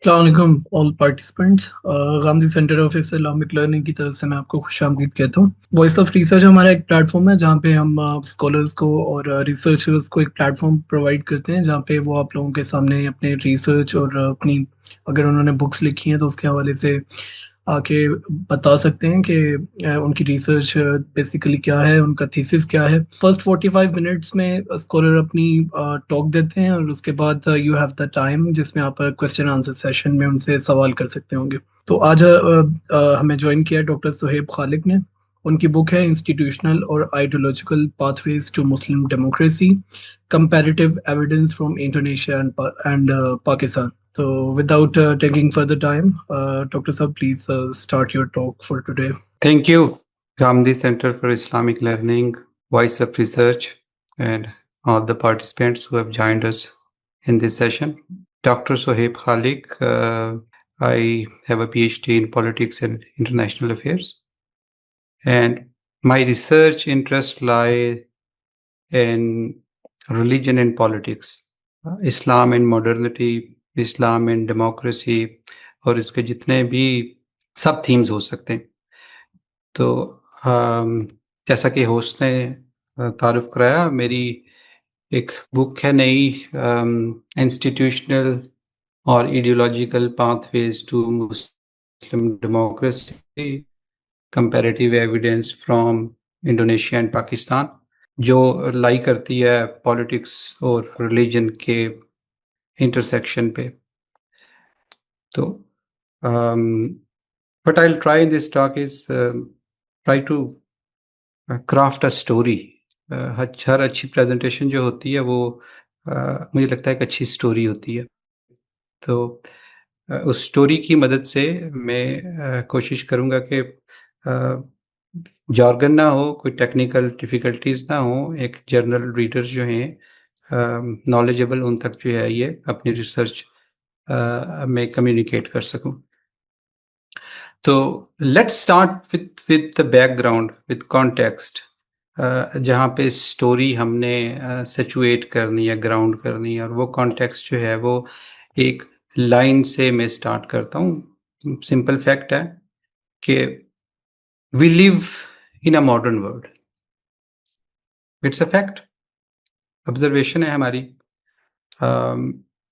अस्सलाम all participants. Gandhi centre of Islamic learning की तरफ से मैं आपको खुशामदीद कहता हूँ। वॉइस ऑफ रिसर्च हमारा एक प्लेटफॉर्म है जहाँ पे हम स्कॉलर्स को और रिसर्चर्स को एक प्लेटफॉर्म प्रोवाइड करते हैं जहाँ पे वो आप लोगों के सामने अपने रिसर्च और अपनी, अगर उन्होंने बुक्स लिखी हैं तो उसके हवाले से आके बता सकते हैं कि उनकी रिसर्च बेसिकली क्या है, उनका थीसिस क्या है। फर्स्ट 45 मिनट्स में स्कॉलर अपनी टॉक देते हैं और उसके बाद यू हैव द टाइम जिसमें आप क्वेश्चन आंसर सेशन में उनसे सवाल कर सकते होंगे। तो आज हमें ज्वाइन किया डॉक्टर सुहेब खालिक ने। उनकी बुक है इंस्टीट्यूशनल और ideological pathways to Muslim democracy, comparative evidence from Indonesia and Pakistan. So, without taking further time, Dr. Sab, please start your talk for today. Thank you, Gandhi Center for Islamic Learning, Voice of Research, and all the participants who have joined us in this session. Dr. Sohaib Khalik, I have a PhD in Politics and International Affairs, and my research interests lie in religion and politics, Islam and modernity, Islam and democracy, और इसके जितने भी सब themes हो सकते हैं। तो जैसा कि होस्ट ने तारुफ कराया, मेरी एक बुक है नई, इंस्टीट्यूशनल और ideological pathways to Muslim democracy, comparative evidence from Indonesia and Pakistan, जो लाई करती है पॉलिटिक्स और रिलीजन के इंटरसेक्शन पे। तो what I'll try in this talk is try to craft a story. हर अच्छी प्रेजेंटेशन जो होती है वो मुझे लगता है एक अच्छी स्टोरी होती है। तो उस स्टोरी की मदद से मैं कोशिश करूँगा कि जार्गन ना हो, कोई टेक्निकल डिफ़िकल्टीज़ ना हो, एक जनरल रीडर जो हैं नॉलेजेबल, उन तक जो है ये अपनी रिसर्च में कम्युनिकेट कर सकूँ। तो let's start with the background, with context, जहाँ पे स्टोरी हमने सिचुएट करनी है, ग्राउंड करनी है, और वो कॉन्टेक्स्ट जो है वो एक लाइन से मैं स्टार्ट करता हूँ। सिंपल फैक्ट है कि we live in a modern world. It's a fact, observation है हमारी।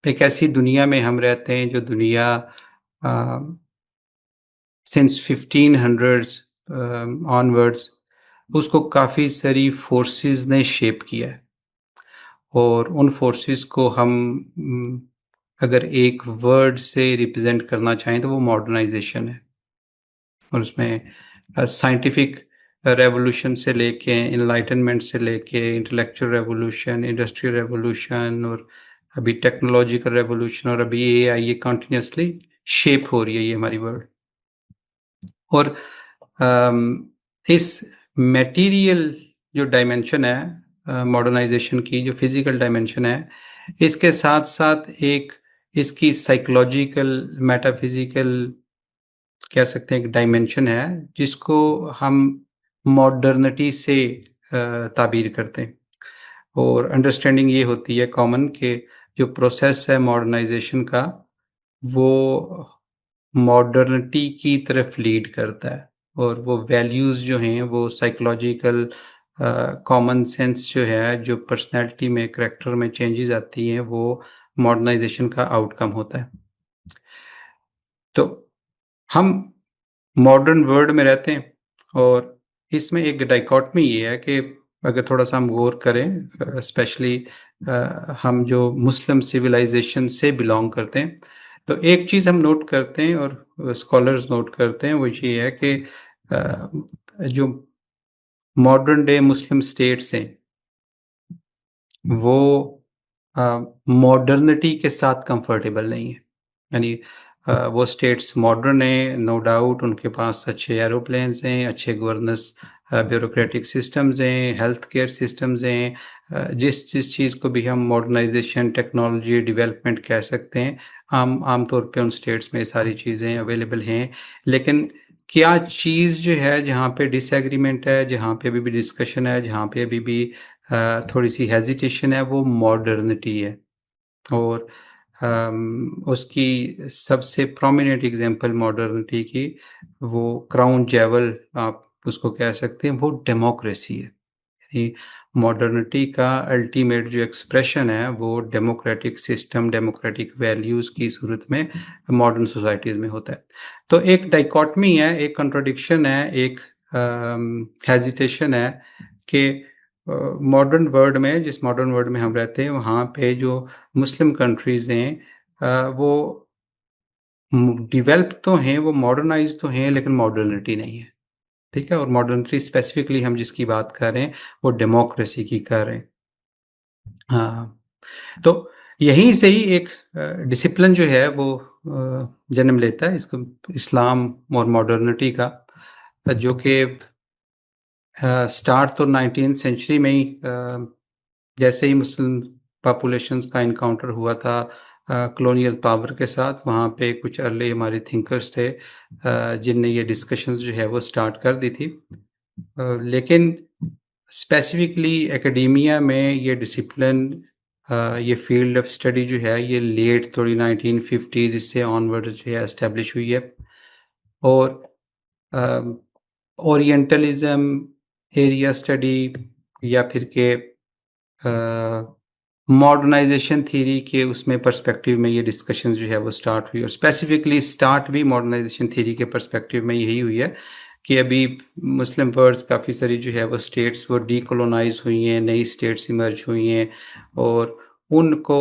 एक ऐसी दुनिया में हम रहते हैं जो दुनिया सिंस 1500s ऑनवर्ड्स उसको काफ़ी सारी फोर्सेस ने शेप किया है, और उन फोर्सेस को हम अगर एक वर्ड से रिप्रेजेंट करना चाहें तो वो मॉडर्नाइजेशन है। और उसमें साइंटिफिक रेवोल्यूशन से लेके, इनलाइटनमेंट से लेके, इंटेलेक्चुअल रेवोल्यूशन, इंडस्ट्रियल रेवोल्यूशन, और अभी टेक्नोलॉजिकल रेवोल्यूशन, और अभी एआई, ये कंटिन्यूसली शेप हो रही है ये हमारी वर्ल्ड। और इस मटेरियल जो डायमेंशन है मॉडर्नाइजेशन की, जो फिजिकल डायमेंशन है, इसके साथ साथ एक इसकी साइकोलॉजिकल, मेटाफिजिकल कह सकते हैं एक डायमेंशन है, जिसको हम मॉडर्निटी से ताबीर करते हैं। और अंडरस्टैंडिंग ये होती है कॉमन कि जो प्रोसेस है मॉडर्नाइजेशन का, वो मॉडर्निटी की तरफ लीड करता है, और वो वैल्यूज़ जो हैं वो साइकोलॉजिकल कॉमन सेंस जो है, जो पर्सनैलिटी में, करैक्टर में चेंजेस आती हैं, वो मॉडर्नाइजेशन का आउटकम होता है। तो हम मॉडर्न वर्ल्ड में रहते हैं, और इसमें एक डाइकोटमी ये है कि अगर थोड़ा सा हम गौर करें, स्पेशली हम जो मुस्लिम सिविलाइजेशन से बिलोंग करते हैं, तो एक चीज़ हम नोट करते हैं और स्कॉलर्स नोट करते हैं, वो ये है कि जो मॉडर्न डे मुस्लिम स्टेट्स हैं वो मॉडर्निटी के साथ कंफर्टेबल नहीं है। यानी वो स्टेट्स मॉडर्न हैं, नो डाउट, उनके पास अच्छे एरोप्लेन्स हैं, अच्छे गवर्नेंस ब्यूरोक्रेटिक सिस्टम्स हैं, हेल्थ केयर सिस्टम्स हैं, जिस चीज़ को भी हम मॉडर्नाइजेशन, टेक्नोलॉजी, डेवलपमेंट कह सकते हैं, आम तौर पे उन स्टेट्स में सारी चीज़ें अवेलेबल हैं। लेकिन क्या चीज़ जो है, जहाँ पे डिसएग्रीमेंट है, जहाँ पे अभी भी डिस्कशन है, जहाँ पे अभी भी थोड़ी सी हेजिटेशन है, वो मॉडर्निटी है। और उसकी सबसे प्रोमिनेंट एग्जांपल मॉडर्निटी की वो क्राउन जेवल आप उसको कह सकते हैं, वो डेमोक्रेसी है। यानी मॉडर्निटी का अल्टीमेट जो एक्सप्रेशन है वो डेमोक्रेटिक सिस्टम, डेमोक्रेटिक वैल्यूज़ की सूरत में मॉडर्न सोसाइटीज़ में होता है। तो एक डाइकोटमी है, एक कंट्रोडिक्शन है, एक हेजिटेशन है कि मॉडर्न वर्ल्ड में, जिस मॉडर्न वर्ल्ड में हम रहते हैं वहाँ पे जो मुस्लिम कंट्रीज़ हैं वो डेवलप तो हैं, वो मॉडर्नाइज तो हैं, लेकिन मॉडर्निटी नहीं है। ठीक है, और मॉडर्निटी स्पेसिफिकली हम जिसकी बात कर रहे हैं वो डेमोक्रेसी की कर रहे हैं। हाँ, तो यहीं से ही एक डिसिप्लिन जो है वो जन्म लेता है, इसको इस्लाम और मॉडर्निटी का, जो कि स्टार्ट तो 19th सेंचुरी में ही जैसे ही मुस्लिम पॉपुलेशंस का इनकाउंटर हुआ था कॉलोनियल पावर के साथ, वहाँ पे कुछ अर्ली हमारे थिंकर्स थे जिनने ये डिस्कशंस जो है वो स्टार्ट कर दी थी। लेकिन स्पेसिफिकली एकेडेमिया में ये डिसिप्लिन, ये फील्ड ऑफ स्टडी जो है ये लेट थोड़ी 1950s इससे ऑनवर्ड जो है एस्टेब्लिश हुई है। और ओरिएंटलिज्म, एरिया स्टडी, या फिर के मॉडर्नाइजेशन थ्योरी के उसमें पर्सपेक्टिव में ये डिस्कशन जो है वो स्टार्ट हुई, और स्पेसिफिकली स्टार्ट भी मॉडर्नाइजेशन थ्योरी के पर्सपेक्टिव में यही हुई है कि अभी मुस्लिम वर्ल्ड्स काफ़ी सारी जो है वो स्टेट्स वो डीकोलोनाइज हुई हैं, नई स्टेट्स इमर्ज हुई हैं, और उनको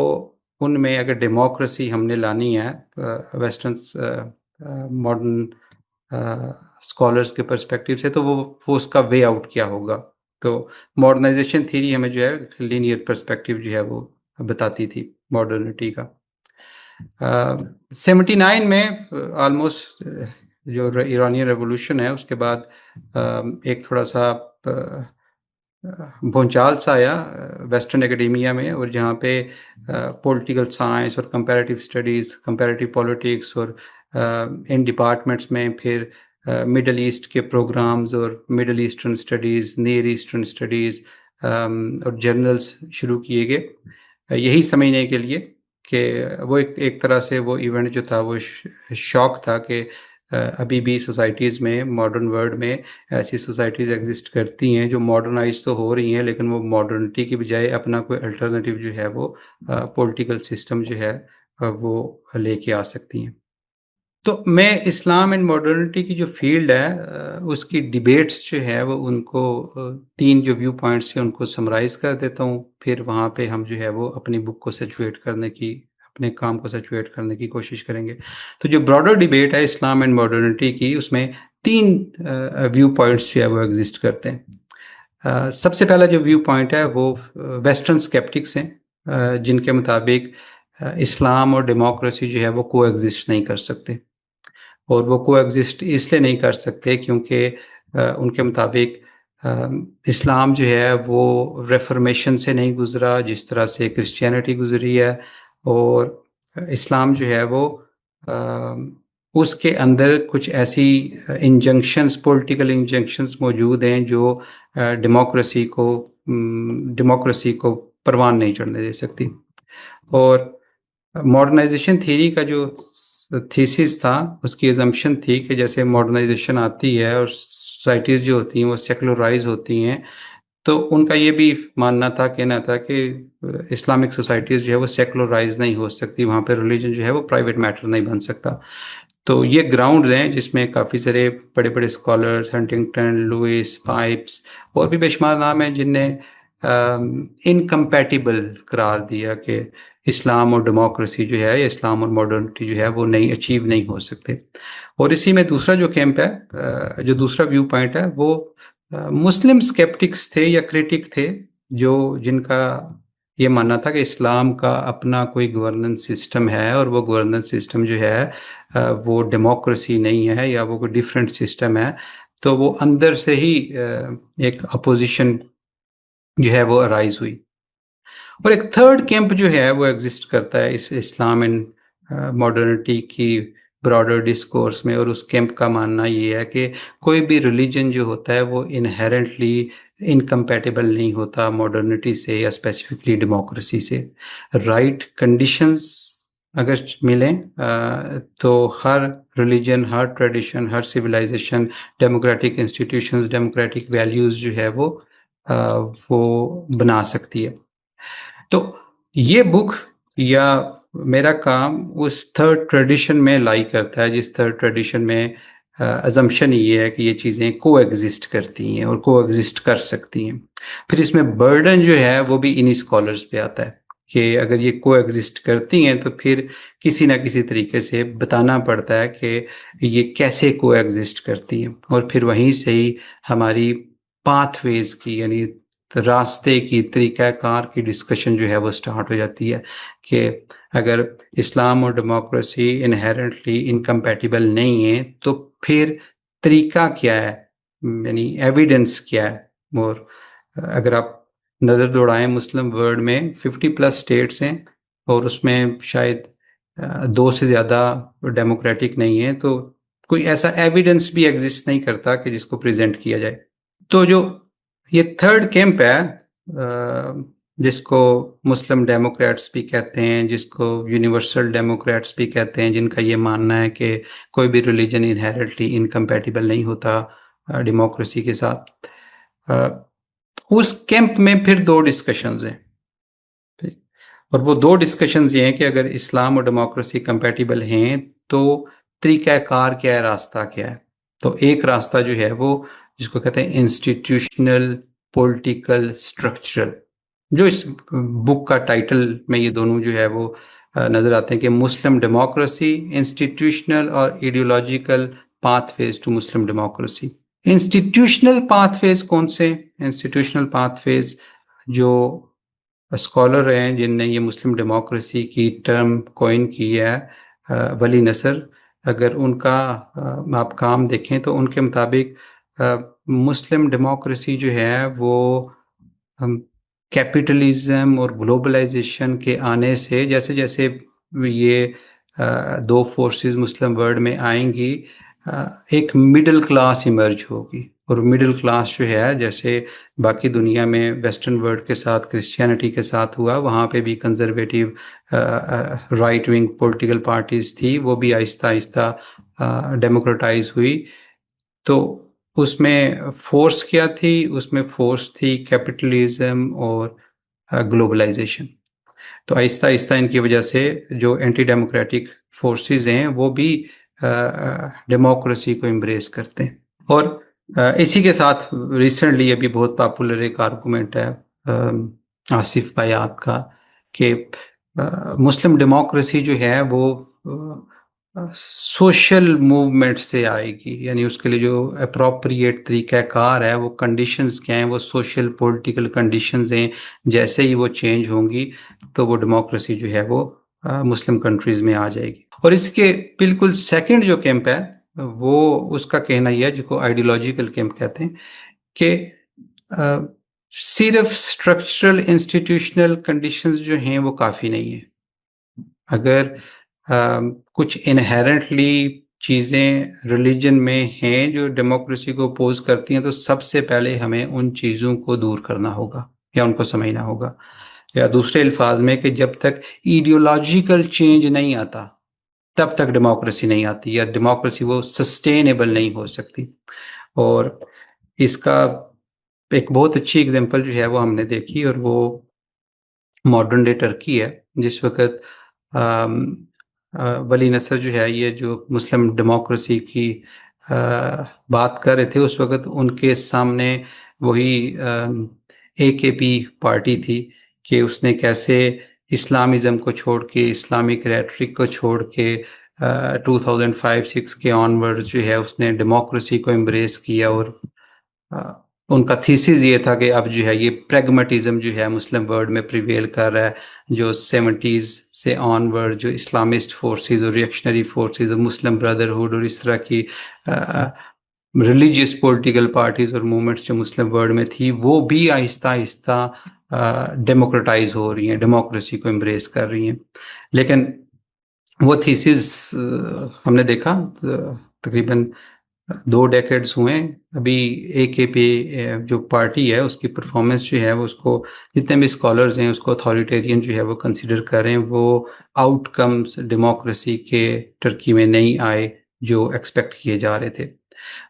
उनमें अगर डेमोक्रेसी हमने लानी है वेस्टर्न मॉडर्न स्कॉलर्स के पर्सपेक्टिव से, तो वो उसका वे आउट क्या होगा। तो मॉडर्नाइजेशन थ्योरी हमें जो है लीनियर पर्सपेक्टिव जो है वो बताती थी मॉडर्निटी का। 79 में ऑलमोस्ट जो ईरानियन रेवोल्यूशन है उसके बाद एक थोड़ा सा भूचाल सा आया वेस्टर्न एकेडेमिया में, और जहाँ पे पॉलिटिकल साइंस और कंपैरेटिव स्टडीज़, कंपैरेटिव पॉलिटिक्स, और इन डिपार्टमेंट्स में फिर मिडल ईस्ट के प्रोग्राम्स और middle eastern studies, near eastern studies और जर्नल्स शुरू किए गए, यही समझने के लिए कि वो एक तरह से वो इवेंट जो था वो शौक था कि अभी भी सोसाइटीज़ में, मॉडर्न वर्ल्ड में ऐसी सोसाइटीज़ एग्जिस्ट करती हैं जो मॉडर्नाइज तो हो रही हैं, लेकिन वो मॉडर्निटी की बजाय अपना कोई अल्टरनेटिव जो है वो पॉलिटिकल सिस्टम जो है वो लेके आ सकती हैं। तो मैं इस्लाम एंड मॉडर्निटी की जो फील्ड है उसकी डिबेट्स जो है वो उनको 3 जो व्यू पॉइंट्स हैं उनको समराइज़ कर देता हूँ, फिर वहाँ पे हम जो है वो अपनी बुक को सिचुएट करने की, अपने काम को सिचुएट करने की कोशिश करेंगे। तो जो ब्रॉडर डिबेट है इस्लाम एंड मॉडर्निटी की, उसमें 3 व्यू पॉइंट्स जो है वो एग्जिस्ट करते हैं। सबसे पहला जो व्यू पॉइंट है वो वेस्टर्न स्केप्टिक्स हैं, जिनके मुताबिक इस्लाम और डेमोक्रेसी जो है वो को एग्जिस्ट नहीं कर सकते, और वो को एग्जिस्ट इसलिए नहीं कर सकते क्योंकि उनके मुताबिक इस्लाम जो है वो रेफर्मेशन से नहीं गुज़रा जिस तरह से क्रिश्चियनिटी गुज़री है, और इस्लाम जो है वो उसके अंदर कुछ ऐसी इंजंक्शंस, पॉलिटिकल इंजंक्शंस मौजूद हैं जो डेमोक्रेसी को परवान नहीं चढ़ने दे सकती। और मॉडर्नाइजेशन थ्योरी का जो थीसिस था उसकी अजम्पशन थी कि जैसे मॉडर्नाइजेशन आती है और सोसाइटीज़ जो होती हैं वो सेकुलराइज होती हैं, तो उनका ये भी मानना था, कहना था कि इस्लामिक सोसाइटीज़ जो है वो सेकुलराइज नहीं हो सकती, वहाँ पे रिलीजन जो है वो प्राइवेट मैटर नहीं बन सकता। तो ये ग्राउंड्स हैं जिसमें काफ़ी सारे बड़े बड़े स्कॉलर्स, हंटिंगटन, लुइस, पाइप्स और भी बेशुमार नाम हैं जिनने इनकम्पैटिबल करार दिया कि इस्लाम और डेमोक्रेसी जो है, या इस्लाम और मॉडर्निटी जो है वो नहीं अचीव नहीं हो सकते। और इसी में दूसरा जो कैंप है, जो दूसरा व्यू पॉइंट है, वो मुस्लिम स्केप्टिक्स थे या क्रिटिक थे जो जिनका ये मानना था कि इस्लाम का अपना कोई गवर्नेंस सिस्टम है, और वो गवर्नेंस सिस्टम जो है वो डेमोक्रेसी नहीं है या वो कोई डिफरेंट सिस्टम है। तो वो अंदर से ही एक अपोजिशन जो है वो अराइज हुई। और एक थर्ड कैंप जो है वो एग्जिस्ट करता है इस इस्लाम एंड मॉडर्निटी की ब्रॉडर डिस्कोर्स में, और उस कैंप का मानना ये है कि कोई भी रिलीजन जो होता है वो इनहेरेंटली इनकम्पैटिबल नहीं होता मॉडर्निटी से या स्पेसिफिकली डेमोक्रेसी से। राइट कंडीशंस अगर मिलें तो हर रिलीजन, हर ट्रेडिशन, हर civilization, democratic institutions, democratic values जो है वो बना सकती है। तो ये बुक या मेरा काम उस थर्ड ट्रेडिशन में लाई करता है, जिस थर्ड ट्रेडिशन में अजम्पशन ये है कि ये चीज़ें को एग्जिस्ट करती हैं और को एग्जिस्ट कर सकती हैं। फिर इसमें बर्डन जो है वो भी इन्हीं स्कॉलर्स पे आता है कि अगर ये को एग्जिस्ट करती हैं तो फिर किसी ना किसी तरीके से बताना पड़ता है कि ये कैसे को एग्जिस्ट करती हैं, और फिर वहीं से ही हमारी पाथवेज की, यानी रास्ते की, तरीक़ाकार की डिस्कशन जो है वो स्टार्ट हो जाती है कि अगर इस्लाम और डेमोक्रेसी इनहेरेंटली इनकम्पैटिबल नहीं है तो फिर तरीका क्या है, यानी एविडेंस क्या है। और अगर आप नज़र दौड़ाएं मुस्लिम वर्ल्ड में 50+ स्टेट्स हैं और उसमें शायद 2 से ज़्यादा डेमोक्रेटिक नहीं है, तो कोई ऐसा एविडेंस भी एग्जिस्ट नहीं करता कि जिसको प्रेजेंट किया जाए। तो जो ये थर्ड कैंप है, जिसको मुस्लिम डेमोक्रेट्स भी कहते हैं, जिसको यूनिवर्सल डेमोक्रेट्स भी कहते हैं, जिनका ये मानना है कि कोई भी रिलीजन इनहेरेंटली इनकम्पैटिबल नहीं होता डेमोक्रेसी के साथ, उस कैंप में फिर 2 डिस्कशंस हैं। और वो 2 डिस्कशंस ये हैं कि अगर इस्लाम और डेमोक्रेसी कंपैटिबल हैं तो तरीक़ाकार क्या है, रास्ता क्या है। तो एक रास्ता जो है वो जिसको कहते हैं इंस्टीट्यूशनल, पॉलिटिकल, स्ट्रक्चरल, जो इस बुक का टाइटल में ये दोनों जो है वो नज़र आते हैं कि मुस्लिम डेमोक्रेसी, इंस्टीट्यूशनल और ideological pathways to Muslim democracy. Institutional pathways कौन से? इंस्टीट्यूशनल पाथवेज जो स्कॉलर हैं जिनने ये मुस्लिम डेमोक्रेसी की टर्म कॉइन की है, वली नसर, अगर उनका आप काम देखें तो उनके मुताबिक मुस्लिम डेमोक्रेसी जो है वो कैपिटलिज्म और ग्लोबलाइजेशन के आने से जैसे जैसे ये 2 फोर्सेस मुस्लिम वर्ल्ड में आएंगी, एक मिडिल क्लास इमर्ज होगी। और मिडिल क्लास जो है, जैसे बाकी दुनिया में वेस्टर्न वर्ल्ड के साथ क्रिश्चियनिटी के साथ हुआ, वहाँ पे भी conservative right wing political parties थी, वो भी आहिस्ता आहिस्ता डेमोक्रेटाइज हुई। तो उसमें फोर्स क्या थी? उसमें फोर्स थी कैपिटलिज्म और ग्लोबलाइजेशन। तो आहिस्ता आहिस्ता इनकी वजह से जो एंटी डेमोक्रेटिक फोर्सेस हैं वो भी डेमोक्रेसी को एम्ब्रेस करते हैं। और इसी के साथ रिसेंटली अभी बहुत पॉपुलर एक आर्गूमेंट है आसिफ बयात का कि मुस्लिम डेमोक्रेसी जो है वो सोशल मूवमेंट से आएगी, यानी उसके लिए जो अप्रोप्रिएट तरीक़ाकार है, वो कंडीशंस क्या हैं, वो सोशल पॉलिटिकल कंडीशंस हैं, जैसे ही वो चेंज होंगी तो वो डेमोक्रेसी जो है वो मुस्लिम कंट्रीज़ में आ जाएगी। और इसके बिल्कुल सेकंड जो कैंप है वो उसका कहना यह है, जिसको आइडियोलॉजिकल कैंप कहते हैं, कि सिर्फ स्ट्रक्चरल इंस्टीट्यूशनल कंडीशंस जो हैं वो काफ़ी नहीं है। अगर कुछ इनहेरेंटली चीज़ें रिलीजन में हैं जो डेमोक्रेसी को अपोज करती हैं, तो सबसे पहले हमें उन चीज़ों को दूर करना होगा या उनको समझना होगा, या दूसरे अल्फाज में कि जब तक आइडियोलॉजिकल चेंज नहीं आता तब तक डेमोक्रेसी नहीं आती, या डेमोक्रेसी वो सस्टेनेबल नहीं हो सकती। और इसका एक बहुत अच्छी एग्जांपल जो है वो हमने देखी, और वो मॉडर्न डे टर्की है। जिस वक्त वली नसर जो है, ये जो मुस्लिम डेमोक्रेसी की बात कर रहे थे, उस वक्त उनके सामने वही AKP पार्टी थी कि उसने कैसे इस्लामिज़म को छोड़ के, इस्लामिक रेटरिक को छोड़ के 2005-6 के ऑनवर्ड्स जो है उसने डेमोक्रेसी को एम्ब्रेस किया। और उनका थीसिस ये था कि अब जो है ये प्रैग्मेटिज्म जो है मुस्लिम वर्ल्ड में प्रिवेल कर रहा है, जो 70s से ऑनवर्ड जो इस्लामिस्ट फोर्सेस और रिएक्शनरी फोर्सेस और मुस्लिम ब्रदरहुड और इस तरह की रिलीजियस पॉलिटिकल पार्टीज और मूवमेंट्स जो मुस्लिम वर्ल्ड में थी, वो भी आहिस्ता आहिस्ता डेमोक्रेटाइज हो रही हैं, डेमोक्रेसी को एम्ब्रेस कर रही हैं। लेकिन वो थीसिस हमने देखा तकरीबन 2 डेकेड्स हुए हैं। अभी AKP जो पार्टी है उसकी परफॉर्मेंस जो है वो उसको जितने भी स्कॉलर्स हैं उसको अथॉरिटेरियन जो है वो कंसिडर कर रहे हैं। वो आउटकम्स डेमोक्रेसी के टर्की में नहीं आए जो एक्सपेक्ट किए जा रहे थे।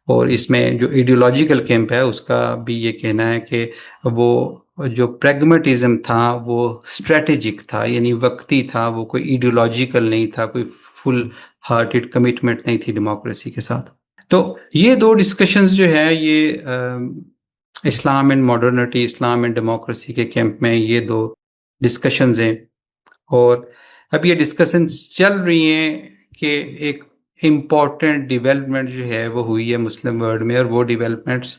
और इसमें जो आइडियोलॉजिकल कैंप है उसका भी ये कहना है कि वो जो प्रैग्मेटिज्म था वो स्ट्रेटेजिक था, यानी वक्ती था, वो कोई आइडियोलॉजिकल नहीं था, कोई फुल हार्टेड कमिटमेंट नहीं थी डेमोक्रेसी के साथ। तो ये 2 डिस्कशंस जो है ये इस्लाम and modernity, Islam and democracy के कैंप में ये 2 डिस्कशंस हैं। और अब ये डिस्कशंस चल रही हैं कि एक इम्पॉर्टेंट डेवलपमेंट जो है वो हुई है मुस्लिम वर्ल्ड में, और वो डेवलपमेंट्स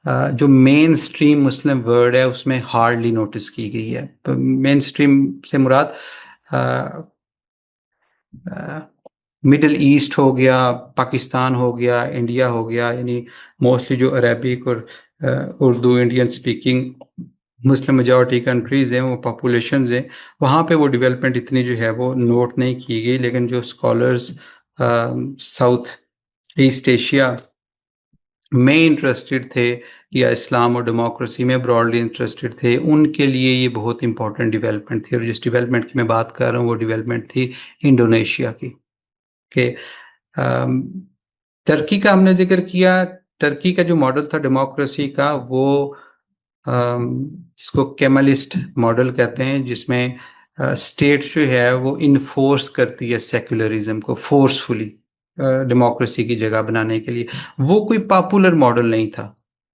जो मेन स्ट्रीम मुस्लिम वर्ल्ड है उसमें हार्डली नोटिस की गई है। मेन स्ट्रीम से मुराद मिडल ईस्ट हो गया, पाकिस्तान हो गया, इंडिया हो गया, यानी मोस्टली जो अरेबिक और Urdu Indian speaking Muslim majority countries हैं, वो पॉपुलेशंस हैं, वहाँ पे वो डेवलपमेंट इतनी जो है वो नोट नहीं की गई। लेकिन जो स्कॉलर्स साउथ ईस्ट एशिया में इंटरेस्टेड थे या इस्लाम और डेमोक्रेसी में ब्रॉडली इंटरेस्टेड थे, उनके लिए ये बहुत इंपॉर्टेंट डेवलपमेंट थी। और जिस डेवलपमेंट की मैं बात कर रहा हूँ वो डेवलपमेंट थी इंडोनेशिया की। कि टर्की का हमने जिक्र किया। टर्की का जो मॉडल था डेमोक्रेसी का वो जिसको केमलिस्ट मॉडल कहते हैं, जिसमें स्टेट जो है वो इन्फोर्स करती है सेक्युलरिज्म को फोर्सफुली डेमोक्रेसी की जगह बनाने के लिए। वो कोई पॉपुलर मॉडल नहीं था,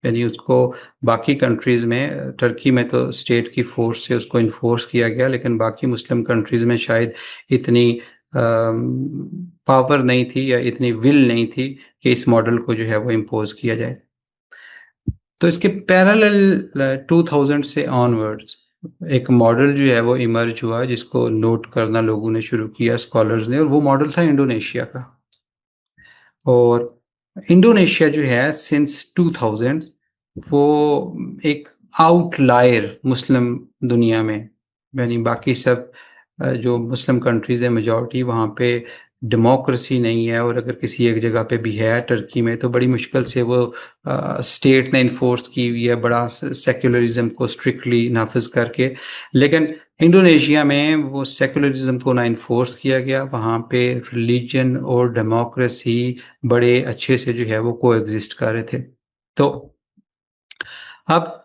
यानी उसको बाकी कंट्रीज़ में, टर्की में तो स्टेट की फोर्स से उसको इन्फोर्स किया गया, लेकिन बाकी मुस्लिम कंट्रीज़ में शायद इतनी पावर नहीं थी या इतनी विल नहीं थी कि इस मॉडल को जो है वो इम्पोज किया जाए। तो इसके पैरेलल 2000 से ऑनवर्ड्स एक मॉडल जो है वो इमर्ज हुआ, जिसको नोट करना लोगों ने शुरू किया, स्कॉलर्स ने, और वो मॉडल था इंडोनेशिया का। और इंडोनेशिया जो है सिंस 2000 वो एक आउटलायर मुस्लिम दुनिया में, यानी बाकी सब जो मुस्लिम कंट्रीज़ है मेजॉरिटी वहाँ पे डेमोक्रेसी नहीं है, और अगर किसी एक जगह पे भी है टर्की में तो बड़ी मुश्किल से वो स्टेट ने इन्फोर्स की हुई है, बड़ा सेक्युलरिज्म को स्ट्रिक्टली नाफिज करके। लेकिन इंडोनेशिया में वो सेक्युलरिज्म को ना इन्फोर्स किया गया, वहाँ पे रिलीजन और डेमोक्रेसी बड़े अच्छे से जो है वो को एग्जिस्ट कर रहे थे। तो अब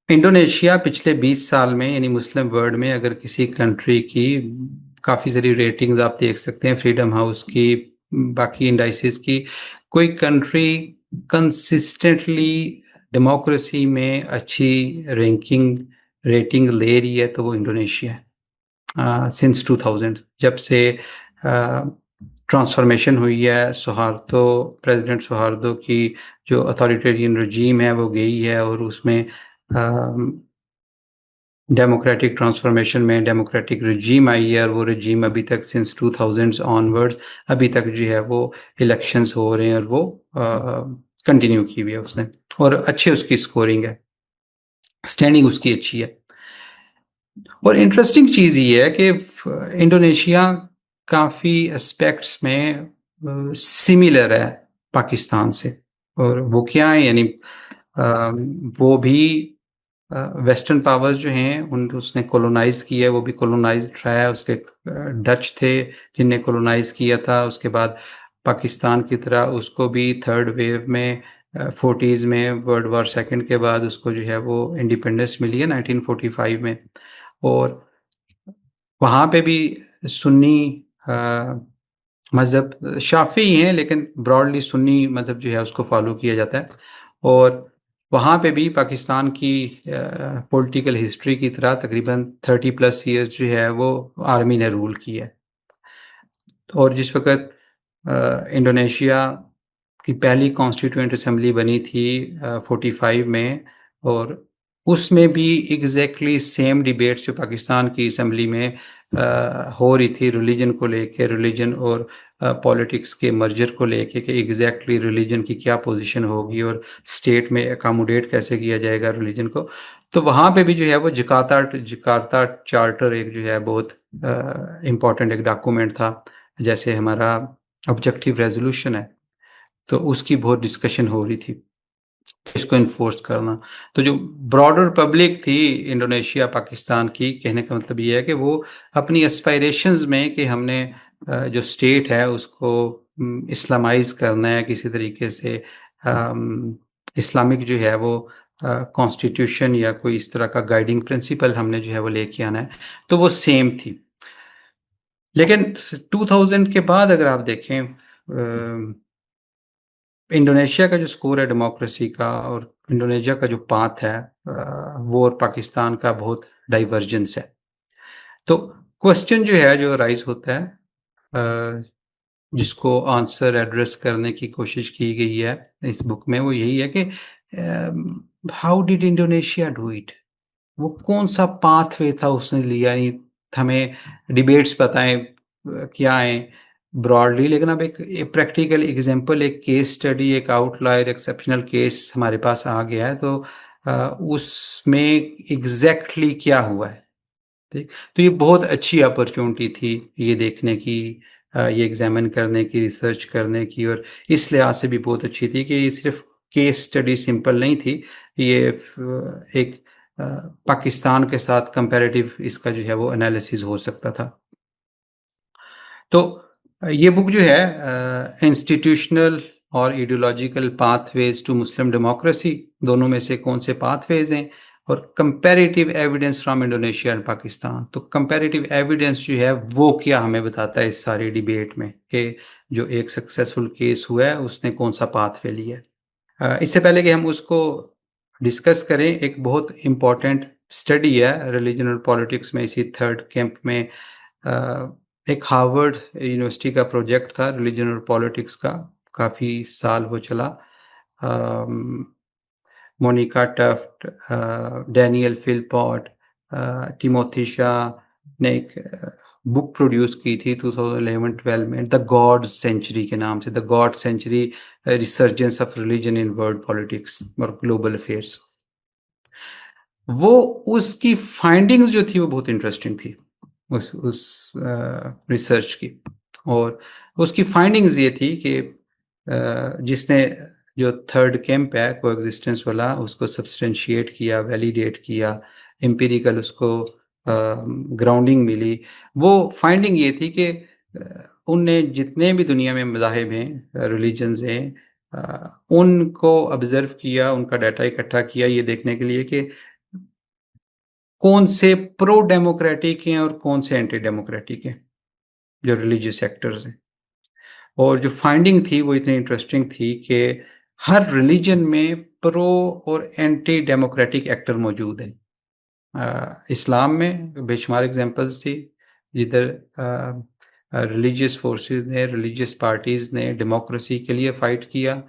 इंडोनेशिया पिछले 20 साल में, यानी मुस्लिम वर्ल्ड में अगर किसी कंट्री की, काफ़ी सारी रेटिंग्स आप देख सकते हैं फ्रीडम हाउस की, बाकी इंडाइसिस की, कोई कंट्री कंसिस्टेंटली डेमोक्रेसी में अच्छी रैंकिंग रेटिंग ले रही है तो वो इंडोनेशिया है। सिंस 2000 जब से ट्रांसफॉर्मेशन हुई है, सुहार्तो, प्रेसिडेंट सुहार्तो की जो अथॉरिटेरियन रजीम है वो गई है, और उसमें डेमोक्रेटिक ट्रांसफॉर्मेशन में डेमोक्रेटिक रजीम आई है, और वो रजीम अभी तक सिंस 2000 ऑनवर्ड्स अभी तक जो है वो इलेक्शंस हो रहे हैं, और वो कंटिन्यू की हुई है उसने, और अच्छी उसकी स्कोरिंग है, स्टैंडिंग उसकी अच्छी है। और इंटरेस्टिंग चीज़ ये है कि इंडोनेशिया काफ़ी एस्पेक्ट्स में सिमिलर है पाकिस्तान से। और वो क्या है, यानी वो भी वेस्टर्न पावर्स जो हैं उन उसने कॉलोनाइज किया है, वो भी कॉलोनाइज्ड रहा है। उसके डच थे जिनने कॉलोनाइज किया था, उसके बाद पाकिस्तान की तरह उसको भी थर्ड वेव में 40s में वर्ल्ड वॉर सेकंड के बाद उसको जो है वो इंडिपेंडेंस मिली है 1945 में। और वहाँ पे भी सुन्नी मज़हब शाफ़ी हैं, लेकिन ब्रॉडली सुन्नी मज़हब जो है उसको फॉलो किया जाता है। और वहाँ पे भी पाकिस्तान की पॉलिटिकल हिस्ट्री की तरह तकरीबन 30+ ईयर्स जो है वो आर्मी ने रूल किया है। और जिस वक़्त इंडोनेशिया की पहली कॉन्स्टिट्यूएंट असेंबली बनी थी 45 में, और उसमें भी एग्जैक्टली सेम डिबेट्स जो पाकिस्तान की असेंबली में हो रही थी रिलीजन को लेके, रिलीजन और पॉलिटिक्स के मर्जर को लेके, कि एग्जैक्टली रिलीजन की क्या पोजीशन होगी और स्टेट में अकोमोडेट कैसे किया जाएगा रिलीजन को। तो वहाँ पे भी जो है वो जकार्ता चार्टर एक जो है बहुत इम्पॉर्टेंट एक डॉक्यूमेंट था, जैसे हमारा ऑब्जेक्टिव रेजोल्यूशन है। तो उसकी बहुत डिस्कशन हो रही थी, इसको इन्फोर्स करना। तो जो ब्रॉडर पब्लिक थी इंडोनेशिया, पाकिस्तान की, कहने का मतलब ये है कि वो अपनी एस्पायरेशंस में कि हमने जो स्टेट है उसको इस्लामाइज करना है किसी तरीके से, इस्लामिक जो है वो कॉन्स्टिट्यूशन या कोई इस तरह का गाइडिंग प्रिंसिपल हमने जो है वो लेके आना है, तो वो सेम थी। लेकिन 2000 के बाद अगर आप देखें, इंडोनेशिया का जो स्कोर है डेमोक्रेसी का और इंडोनेशिया का जो पाथ है वो और पाकिस्तान का बहुत डाइवर्जेंस है। तो क्वेश्चन जो है जो राइज होता है, जिसको आंसर एड्रेस करने की कोशिश की गई है इस बुक में, वो यही है कि how did Indonesia do it, वो कौन सा पाथवे था उसने लिया। यानी हमें डिबेट्स बताएं क्या है ब्रॉडली, लेकिन अब एक प्रैक्टिकल एग्जांपल, एक केस स्टडी, एक आउटलायर एक्सेप्शनल केस हमारे पास आ गया है, तो उसमें एग्जैक्टली क्या हुआ है। ठीक, तो ये बहुत अच्छी अपॉर्चुनिटी थी ये देखने की, ये एग्जामिन करने की, रिसर्च करने की, और इस लिहाज से भी बहुत अच्छी थी कि ये सिर्फ केस स्टडी सिंपल नहीं थी, ये एक पाकिस्तान के साथ कंपैरेटिव इसका जो है वो एनालिसिस हो सकता था। तो ये बुक जो है इंस्टीट्यूशनल और ideological pathways to Muslim democracy, दोनों में से कौन से पाथवेज हैं, और comparative evidence from Indonesia and Pakistan. तो कंपैरेटिव एविडेंस जो है वो क्या हमें बताता है इस सारी डिबेट में कि जो एक सक्सेसफुल केस हुआ है उसने कौन सा पाथवे लिया है। इससे पहले कि हम उसको डिस्कस करें, एक बहुत इम्पॉर्टेंट स्टडी है रिलीजन और पॉलिटिक्स में, इसी थर्ड कैंप में एक हार्वर्ड यूनिवर्सिटी का प्रोजेक्ट था रिलीजन और पॉलिटिक्स का, काफ़ी साल वो चला। Monica Toft, Daniel Philpott, Timothy Shah ने एक बुक प्रोड्यूस की थी 2011-12 में, द गॉड सेंचुरी के नाम से, the God century resurgence of religion in world politics और ग्लोबल अफेयर्स। वो उसकी फाइंडिंग्स जो थी वो बहुत इंटरेस्टिंग थी उस रिसर्च की, और उसकी फाइंडिंग्स ये थी कि जिसने जो थर्ड कैंप है कोएग्जिस्टेंस वाला उसको सब्सटेंशिएट किया, वैलिडेट किया, एम्पिरिकल उसको ग्राउंडिंग मिली, वो फाइंडिंग ये थी कि उनने जितने भी दुनिया में मज़ाहिब हैं, रिलीजन्स हैं, उनको ऑब्जर्व किया, उनका डाटा इकट्ठा किया ये देखने के लिए कि कौन से प्रो डेमोक्रेटिक हैं और कौन से एंटी डेमोक्रेटिक हैं जो रिलीजियस एक्टर्स हैं। और जो फाइंडिंग थी वो इतनी इंटरेस्टिंग थी कि हर रिलीजन में प्रो और एंटी डेमोक्रेटिक एक्टर मौजूद हैं। इस्लाम में बेशुमार एग्जांपल्स थी जिधर रिलीजियस फोर्सेस ने, रिलीजियस पार्टीज़ ने डेमोक्रेसी के लिए फ़ाइट किया।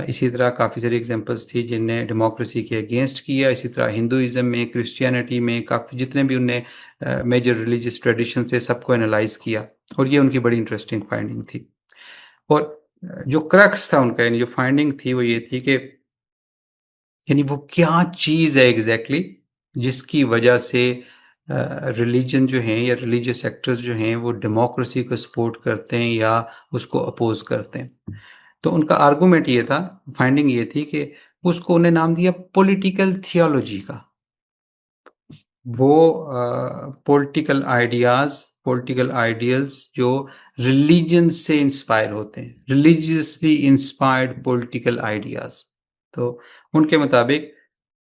इसी तरह काफ़ी सारी एग्जांपल्स थी जिनने डेमोक्रेसी के अगेंस्ट किया। इसी तरह हिंदुइज़्म में, क्रिश्चियनिटी में, काफ़ी जितने भी उनने मेजर रिलीजियस ट्रेडिशन थे सबको एनालाइज किया, और ये उनकी बड़ी इंटरेस्टिंग फाइंडिंग थी। और जो क्रक्स था उनका, यानी जो फाइंडिंग थी वो ये थी कि यानी वो क्या चीज़ है एग्जैक्टली जिसकी वजह से रिलीजन जो हैं या रिलीजियस एक्टर्स जो हैं वो डेमोक्रेसी को सपोर्ट करते हैं या उसको अपोज करते हैं। तो उनका आर्गूमेंट ये था, फाइंडिंग ये थी कि उसको उन्हें नाम दिया पॉलिटिकल थियोलॉजी का। वो पॉलिटिकल आइडियाज़, पॉलिटिकल आइडियल्स जो रिलीजन से इंस्पायर होते हैं, रिलीजियसली इंस्पायर्ड पॉलिटिकल आइडियाज़। तो उनके मुताबिक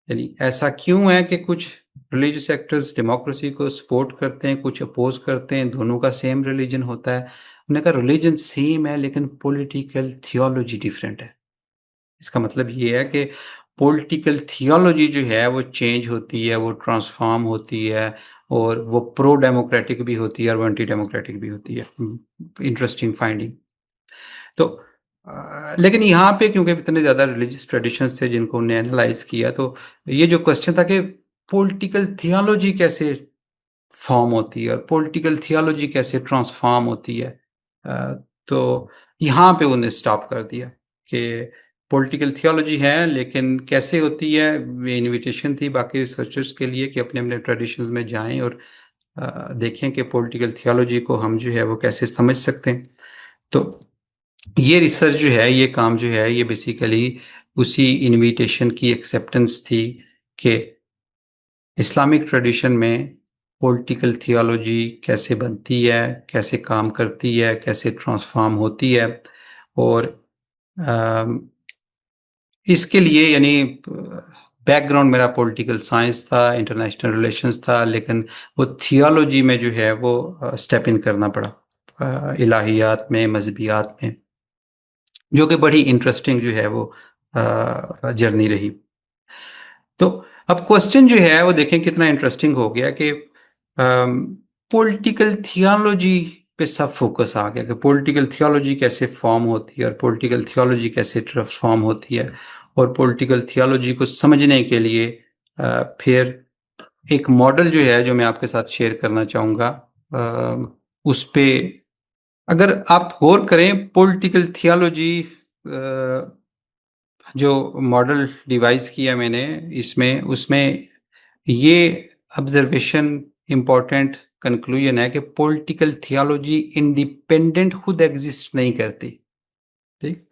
यानी ऐसा क्यों है कि कुछ रिलीजियस एक्टर्स डेमोक्रेसी को सपोर्ट करते हैं, कुछ अपोज करते हैं, दोनों का सेम रिलीजन होता है। उन्होंने कहा रिलीजन सेम है लेकिन पॉलिटिकल थियोलॉजी डिफरेंट है। इसका मतलब ये है कि पॉलिटिकल थियोलॉजी जो है वो चेंज होती है, वो ट्रांसफॉर्म होती है, और वो प्रो डेमोक्रेटिक भी होती है और वो एंटी डेमोक्रेटिक भी होती है। Interesting finding. तो लेकिन यहाँ पे क्योंकि इतने ज़्यादा रिलीजियस ट्रेडिशंस थे जिनको उन्होंने एनालाइज किया, तो ये जो क्वेश्चन था कि पॉलिटिकल थियोलॉजी कैसे फॉर्म होती है और पॉलिटिकल थियोलॉजी कैसे ट्रांसफॉर्म होती है, तो यहाँ पे उन्हें स्टॉप कर दिया कि पॉलिटिकल थियोलॉजी है लेकिन कैसे होती है। ये इनविटेशन थी बाकी रिसर्चर्स के लिए कि अपने अपने ट्रेडिशंस में जाएं और देखें कि पॉलिटिकल थियोलॉजी को हम जो है वो कैसे समझ सकते हैं। तो ये रिसर्च जो है, ये काम जो है, ये बेसिकली उसी इनविटेशन की एक्सेप्टेंस थी कि इस्लामिक ट्रेडिशन में पॉलिटिकल थियोलॉजी कैसे बनती है, कैसे काम करती है, कैसे ट्रांसफॉर्म होती है। और अम, इसके लिए यानी बैकग्राउंड मेरा पॉलिटिकल साइंस था, इंटरनेशनल रिलेशंस था, लेकिन वो थियोलॉजी में जो है वो स्टेप इन करना पड़ा, इलाहियात में, मजहबियात में, जो कि बड़ी इंटरेस्टिंग जो है वो जर्नी रही। तो अब क्वेश्चन जो है वो देखें कितना इंटरेस्टिंग हो गया कि पॉलिटिकल थियोलॉजी पे सब फोकस आ गया कि पॉलिटिकल थियोलॉजी कैसे फॉर्म होती है और पॉलिटिकल थियोलॉजी कैसे ट्रांसफॉर्म होती है। और पॉलिटिकल थियोलॉजी को समझने के लिए फिर एक मॉडल जो है जो मैं आपके साथ शेयर करना चाहूँगा, उस पे अगर आप गौर करें, पॉलिटिकल थियोलॉजी जो मॉडल डिवाइस किया मैंने इसमें, उसमें ये ऑब्जर्वेशन इम्पोर्टेंट कंक्लूजन है कि पॉलिटिकल थियोलॉजी इंडिपेंडेंट खुद एग्जिस्ट नहीं करती। ठीक,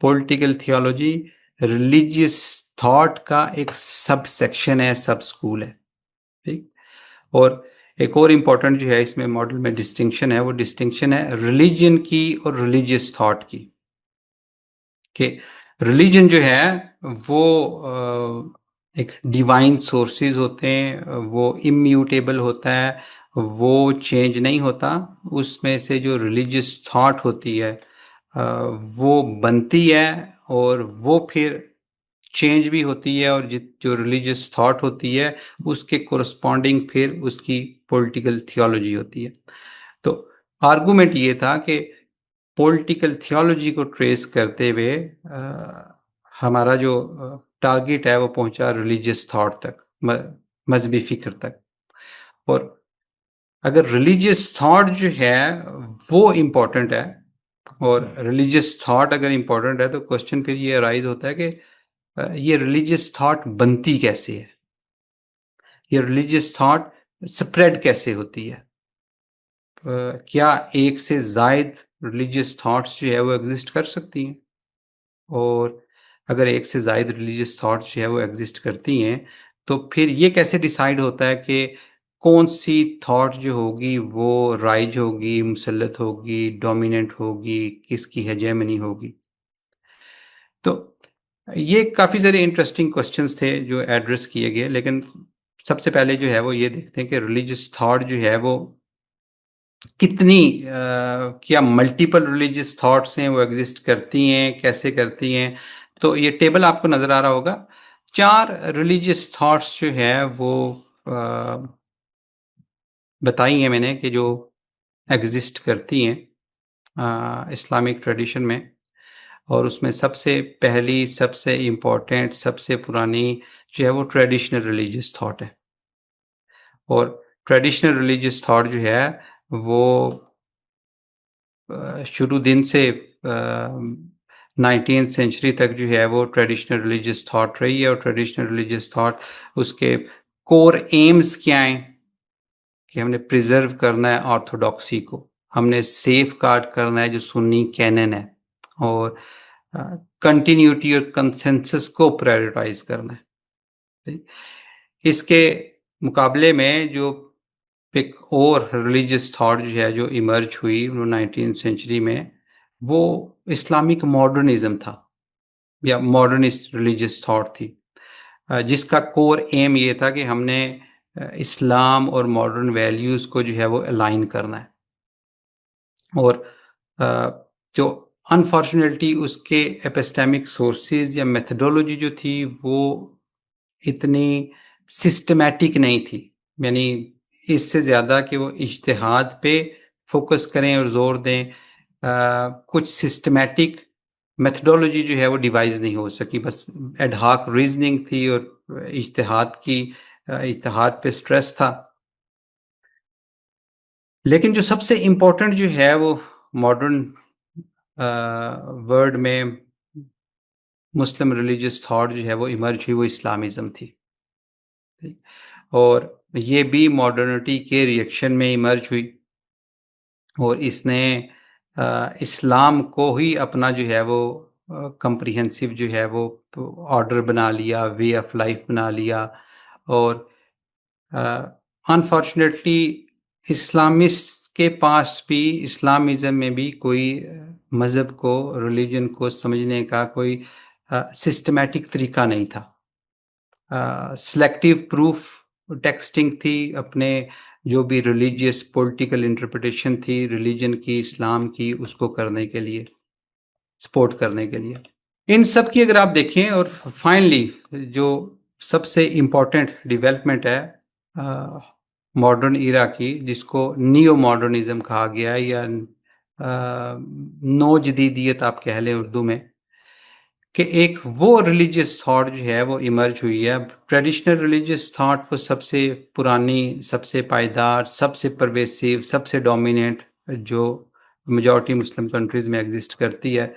पॉलिटिकल थियोलॉजी रिलीजियस थॉट का एक सब सेक्शन है, सब स्कूल है। ठीक, और एक और इम्पॉर्टेंट जो है इसमें मॉडल में डिस्टिंक्शन है, वो डिस्टिंक्शन है रिलीजन की और रिलीजियस थॉट की। कि रिलीजन जो है वो एक डिवाइन सोर्सेज होते हैं, वो इम्यूटेबल होता है, वो चेंज नहीं होता। उसमें से जो रिलीजियस थॉट होती है वो बनती है और वो फिर चेंज भी होती है, और जो रिलीजियस थॉट होती है उसके कोरस्पॉन्डिंग फिर उसकी पॉलिटिकल थियोलॉजी होती है। तो आर्गुमेंट ये था कि पॉलिटिकल थियोलॉजी को ट्रेस करते हुए हमारा जो टारगेट है वो पहुंचा रिलीजियस थॉट तक, मजहबी फिक्र तक। और अगर रिलीजियस थॉट जो है वो इम्पोर्टेंट है, और रिलीजियस थॉट अगर इम्पोर्टेंट है, तो क्वेश्चन फिर ये अराइज होता है कि ये रिलीजियस थॉट बनती कैसे है, ये रिलीजियस थॉट स्प्रेड कैसे होती है। क्या एक से जायद रिलीजियस थॉट्स जो है वो एग्जिस्ट कर सकती हैं, और अगर एक से जायद रिलीजियस थॉट्स जो है वो एग्जिस्ट करती हैं, तो फिर ये कैसे डिसाइड होता है कि कौन सी थॉट जो होगी वो राइज होगी, मुसल्लत होगी, डोमिनेंट होगी, किसकी हेजेमनी होगी। तो ये काफ़ी सारे इंटरेस्टिंग क्वेश्चंस थे जो एड्रेस किए गए, लेकिन सबसे पहले जो है वो ये देखते हैं कि रिलीजियस थॉट जो है वो कितनी क्या मल्टीपल रिलीजियस थॉट्स हैं वो एग्जिस्ट करती हैं, कैसे करती हैं। तो ये टेबल आपको नज़र आ रहा होगा। 4 रिलीजियस थॉट्स जो है वो बताई हैं मैंने कि जो एग्जिस्ट करती हैं इस्लामिक ट्रेडिशन में। और उसमें सबसे पहली, सबसे इम्पोर्टेंट, सबसे पुरानी जो है वो ट्रेडिशनल रिलीजियस थॉट है। और ट्रेडिशनल रिलीजियस थॉट जो है वो शुरू दिन से 19th सेंचुरी तक जो है वो ट्रेडिशनल रिलीजियस थॉट रही है। और ट्रेडिशनल रिलीजियस थॉट, उसके कोर एम्स क्या हैं कि हमने प्रिजर्व करना है ऑर्थोडॉक्सी को, हमने सेफ गार्ड करना है जो सुन्नी कैनन है, और कंटिन्यूटी और कंसेंसस को प्रायोरिटाइज करना है। ठीक? इसके मुकाबले में जो एक और रिलीजियस थॉट जो है जो इमर्ज हुई 19th सेंचुरी में, वो इस्लामिक मॉडर्निज्म था, या मॉडर्निस्ट रिलीजियस थॉट थी, जिसका कोर एम ये था कि हमने इस्लाम और मॉडर्न वैल्यूज़ को जो है वो अलाइन करना है। और जो अनफॉर्चुनेटली उसके एपिस्टेमिक सोर्सेज या मेथडोलॉजी जो थी वो इतनी सिस्टमैटिक नहीं थी, यानी इससे ज़्यादा कि वो इज्तिहाद पे फोकस करें और जोर दें, कुछ सिस्टमैटिक मेथडोलॉजी जो है वो डिवाइस नहीं हो सकी, बस एडहॉक रीजनिंग थी और इज्तिहाद पे स्ट्रेस था। लेकिन जो सबसे इम्पोर्टेंट जो है वो मॉडर्न वर्ल्ड में मुस्लिम रिलीजियस थॉट जो है वो इमर्ज हुई, वो इस्लामिज़म थी। ठीक? और ये भी मॉडर्निटी के रिएक्शन में इमर्ज हुई, और इसने इस्लाम को ही अपना जो है वो कंप्रिहेंसिव जो है वो ऑर्डर बना लिया, वे ऑफ लाइफ बना लिया। और अनफॉर्चुनेटली इस्लामिस्ट के पास भी, इस्लामिज़म में भी कोई मज़हब को, रिलीजन को समझने का कोई सिस्टमैटिक तरीका नहीं था। सिलेक्टिव प्रूफ टेक्स्टिंग थी, अपने जो भी रिलीजियस पॉलिटिकल इंटरप्रिटेशन थी रिलीजन की, इस्लाम की, उसको करने के लिए, सपोर्ट करने के लिए। इन सब की अगर आप देखें, और फाइनली जो सबसे इम्पोर्टेंट डेवलपमेंट है मॉडर्न इरा की, जिसको नियो मॉडर्निज्म कहा गया है, या नो जदीदियत आप कह लें उर्दू में, कि एक वो रिलीजियस थॉट जो है वो इमर्ज हुई है। ट्रेडिशनल रिलीजियस थॉट वो सबसे पुरानी, सबसे पायदार, सबसे परवेसिव, सबसे डोमिनेंट जो मेजॉरिटी मुस्लिम कंट्रीज में एग्जिस्ट करती है।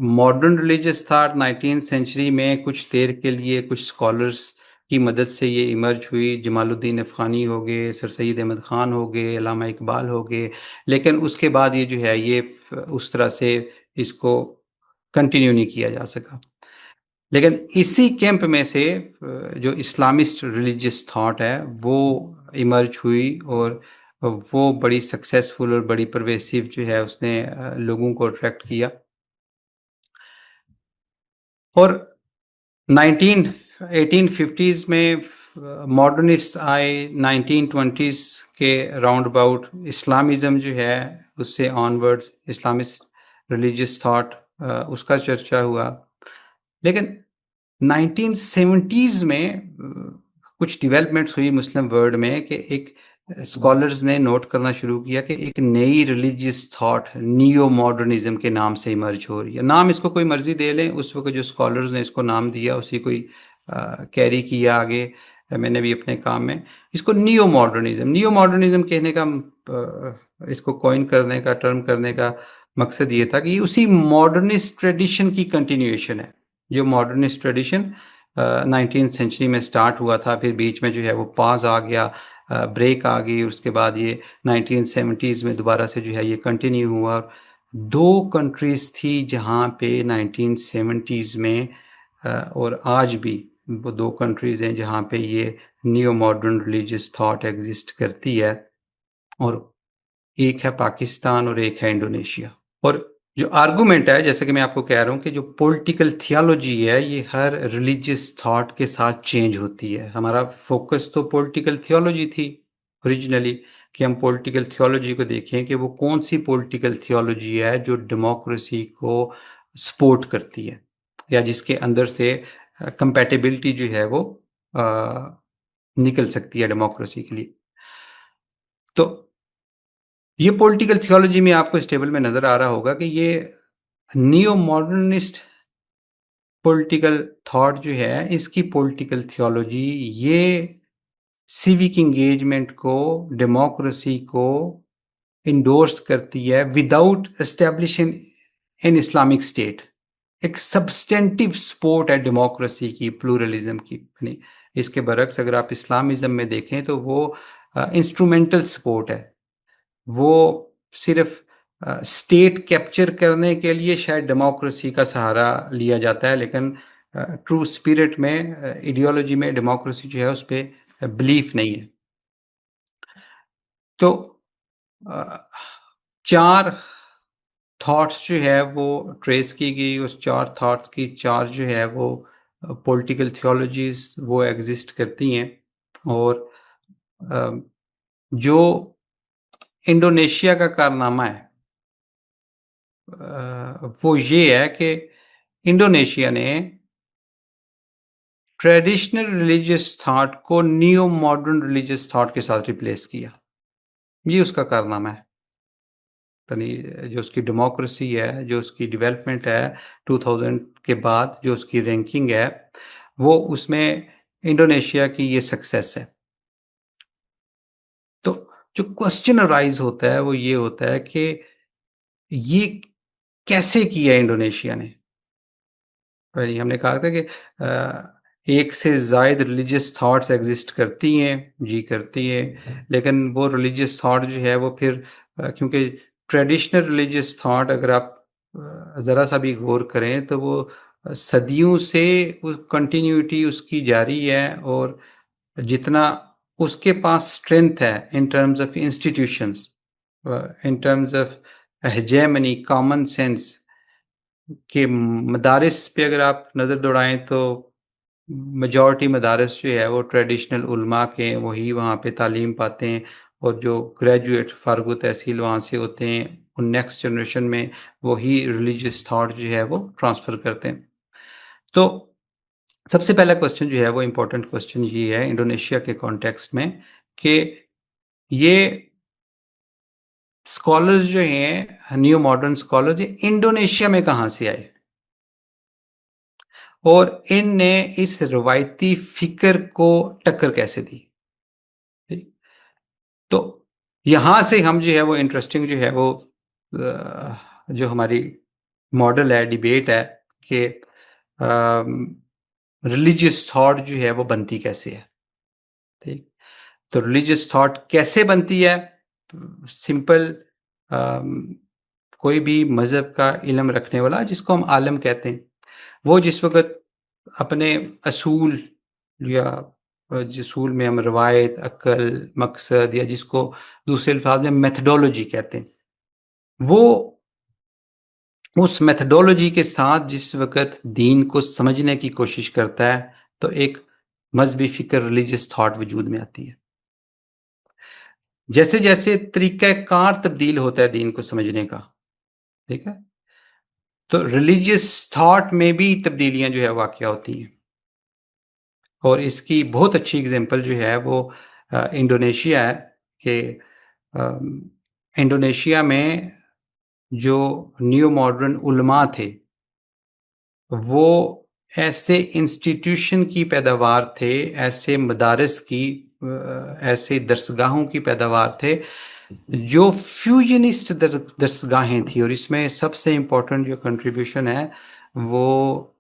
Modern religious thought 19th century में कुछ देर के लिए कुछ स्कॉलर्स की मदद से ये इमर्ज हुई। जमालुद्दीन अफ़गानी हो गए, सर सैयद अहमद ख़ान हो गए, अल्लामा इकबाल हो गए, लेकिन उसके बाद ये जो है ये उस तरह से इसको कंटिन्यू नहीं किया जा सका। लेकिन इसी कैंप में से जो इस्लामिस्ट रिलीजियस थॉट है वो इमर्ज हुई, और वो बड़ी सक्सेसफुल और बड़ी परवेसिव जो है उसने लोगों को अट्रैक्ट किया। और 1850s में मॉडर्निस्ट आए। 1920s के राउंड अबाउट इस्लामिज़म जो है उससे ऑनवर्ड्स इस्लामिस्ट रिलीजियस थॉट उसका चर्चा हुआ। लेकिन 1970s में कुछ डेवलपमेंट्स हुई मुस्लिम वर्ल्ड में, कि एक स्कॉलर्स ने नोट करना शुरू किया कि एक नई रिलीजियस थॉट नियो मॉडर्निज्म के नाम से इमर्ज हो रही है। नाम इसको कोई मर्जी दे लें, उस वक्त जो स्कॉलर्स ने इसको नाम दिया उसी को कैरी किया आगे। मैंने भी अपने काम में इसको नियो मॉडर्निज्म कहने का, इसको कॉइन करने का, टर्म करने का मकसद ये था कि ये उसी मॉडर्निस्ट ट्रेडिशन की कंटिन्यूएशन है। जो मॉडर्निस्ट ट्रेडिशन 19th सेंचुरी में स्टार्ट हुआ था, फिर बीच में जो है वो पाज आ गया, ब्रेक आ गई, उसके बाद ये 1970s में दोबारा से जो है ये कंटिन्यू हुआ। दो कंट्रीज थी जहाँ पे 1970s में और आज भी वो दो कंट्रीज हैं जहाँ पे ये new modern religious thought exist करती है, और एक है पाकिस्तान और एक है इंडोनेशिया। और जो आर्गुमेंट है, जैसे कि मैं आपको कह रहा हूँ कि जो पॉलिटिकल थियोलॉजी है ये हर रिलीजियस थॉट के साथ चेंज होती है। हमारा फोकस तो पॉलिटिकल थियोलॉजी थी ओरिजिनली, कि हम पॉलिटिकल थियोलॉजी को देखें कि वो कौन सी पॉलिटिकल थियोलॉजी है जो डेमोक्रेसी को सपोर्ट करती है, या जिसके अंदर से कंपैटिबिलिटी जो है वो निकल सकती है डेमोक्रेसी के लिए। तो ये पॉलिटिकल थियोलॉजी में आपको इस टेबल में नजर आ रहा होगा कि ये नियो मॉडर्निस्ट पॉलिटिकल थॉट जो है, इसकी पॉलिटिकल थियोलॉजी ये सिविक इंगेजमेंट को, डेमोक्रेसी को इंडोर्स करती है without establishing an Islamic state. एक सब्सटेंटिव सपोर्ट है डेमोक्रेसी की, प्लूरलिज्म की। यानी इसके बरक्स अगर आप इस्लामिज्म में देखें तो वो इंस्ट्रूमेंटल सपोर्ट है। वो सिर्फ स्टेट कैप्चर करने के लिए शायद डेमोक्रेसी का सहारा लिया जाता है, लेकिन ट्रू स्पिरिट में, आइडियोलॉजी में डेमोक्रेसी जो है उस पर बिलीफ नहीं है। तो चार थॉट्स जो है वो ट्रेस की गई, उस चार थॉट्स की चार जो है वो पॉलिटिकल थियोलॉजीज वो एग्जिस्ट करती हैं। और जो इंडोनेशिया का कारनामा है वो ये है कि इंडोनेशिया ने ट्रेडिशनल रिलीजियस थॉट को न्यू मॉडर्न रिलीजियस थॉट के साथ रिप्लेस किया। ये उसका कारनामा है। यानी जो उसकी डेमोक्रेसी है, जो उसकी डेवलपमेंट है 2000 के बाद, जो उसकी रैंकिंग है, वो उसमें इंडोनेशिया की ये सक्सेस है। तो जो क्वेश्चन अराइज होता है वो ये होता है कि ये कैसे किया इंडोनेशिया ने। हमने कहा था कि एक से ज़ायद रिलीजियस थॉट्स एग्जिस्ट करती हैं, जी करती हैं, लेकिन वो रिलीजियस थॉट जो है वो फिर क्योंकि ट्रेडिशनल रिलीजियस थॉट अगर आप ज़रा सा भी गौर करें तो वो सदियों से वो कंटिन्यूटी उसकी जारी है, और जितना उसके पास स्ट्रेंथ है in terms of institutions, in terms of hegemony, common sense के मदारिस पे अगर आप नज़र दौड़ाएं तो मेजॉरिटी मदारिस जो है वो ट्रेडिशनल उलमा के वही वहाँ पे तालीम पाते हैं, और जो ग्रेजुएट फारगु तहसील वहाँ से होते हैं वो नेक्स्ट जनरेशन में वही रिलीजियस थॉट जो है वो ट्रांसफ़र करते हैं। तो सबसे पहला क्वेश्चन जो है वो इम्पोर्टेंट क्वेश्चन ये है इंडोनेशिया के कॉन्टेक्स्ट में कि ये स्कॉलर्स जो हैं, न्यू मॉडर्न स्कॉलर्स, ये इंडोनेशिया में कहाँ से आए और इनने इस रवायती फिक्र को टक्कर कैसे दी। तो यहाँ से हम जो है वो इंटरेस्टिंग जो है वो जो हमारी मॉडल है, डिबेट है कि रिलीजियस थॉट जो है वो बनती कैसे है। ठीक, तो रिलीजियस थॉट कैसे बनती है? सिंपल, कोई भी मज़हब का इल्म रखने वाला जिसको हम आलिम कहते हैं, वो जिस वक़्त अपने असूल या जिस असूल में हम रवायत, अक़ल, मकसद या जिसको दूसरे अल्फ़ाज़ में मेथोडोलॉजी कहते हैं, वो उस मेथोडोलॉजी के साथ जिस वक़्त दीन को समझने की कोशिश करता है, तो एक मज़हबी फ़िक्र, रिलीजियस थॉट वजूद में आती है। जैसे-जैसे तरीक़ाकार तब्दील होता है दीन को समझने का, ठीक है? तो रिलीजियस थॉट में भी तब्दीलियाँ जो है वाक़या होती हैं, और इसकी बहुत अच्छी एग्ज़ाम्पल जो है वो इंडोनेशिया है कि इंडोनेशिया में जो न्यू मॉडर्न उलमा थे, वो ऐसे इंस्टीट्यूशन की पैदावार थे, ऐसे मदारिस की, ऐसे दरसगाहों की पैदावार थे जो फ्यूजनिस्ट दरसगाहें थी, और इसमें सबसे इम्पोर्टेंट जो कंट्रीब्यूशन है वो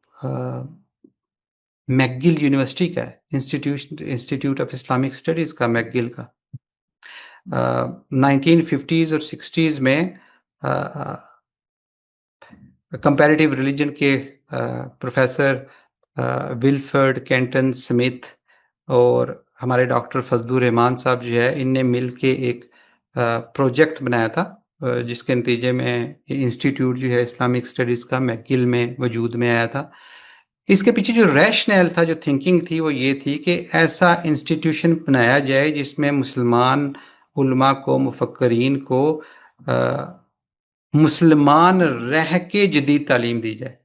मैकगिल यूनिवर्सिटी का है, इंस्टीट्यूट ऑफ इस्लामिक स्टडीज़ का, मैकगिल का। 1950s और 60s में कंपैरेटिव रिलीजन के प्रोफेसर विल्फर्ड कैंटन स्मिथ और हमारे डॉक्टर फजलुर रहमान साहब जो है, इनने मिल के एक प्रोजेक्ट बनाया था, जिसके नतीजे में इंस्टीट्यूट जो है इस्लामिक स्टडीज़ का मैकगिल में वजूद में आया था। इसके पीछे जो रैशनल था, जो थिंकिंग थी, वो ये थी कि ऐसा इंस्टीट्यूशन बनाया जाए जिसमें मुसलमान उलमा को, मुफक्करीन को मुसलमान रह के जदीद तालीम दी जाए।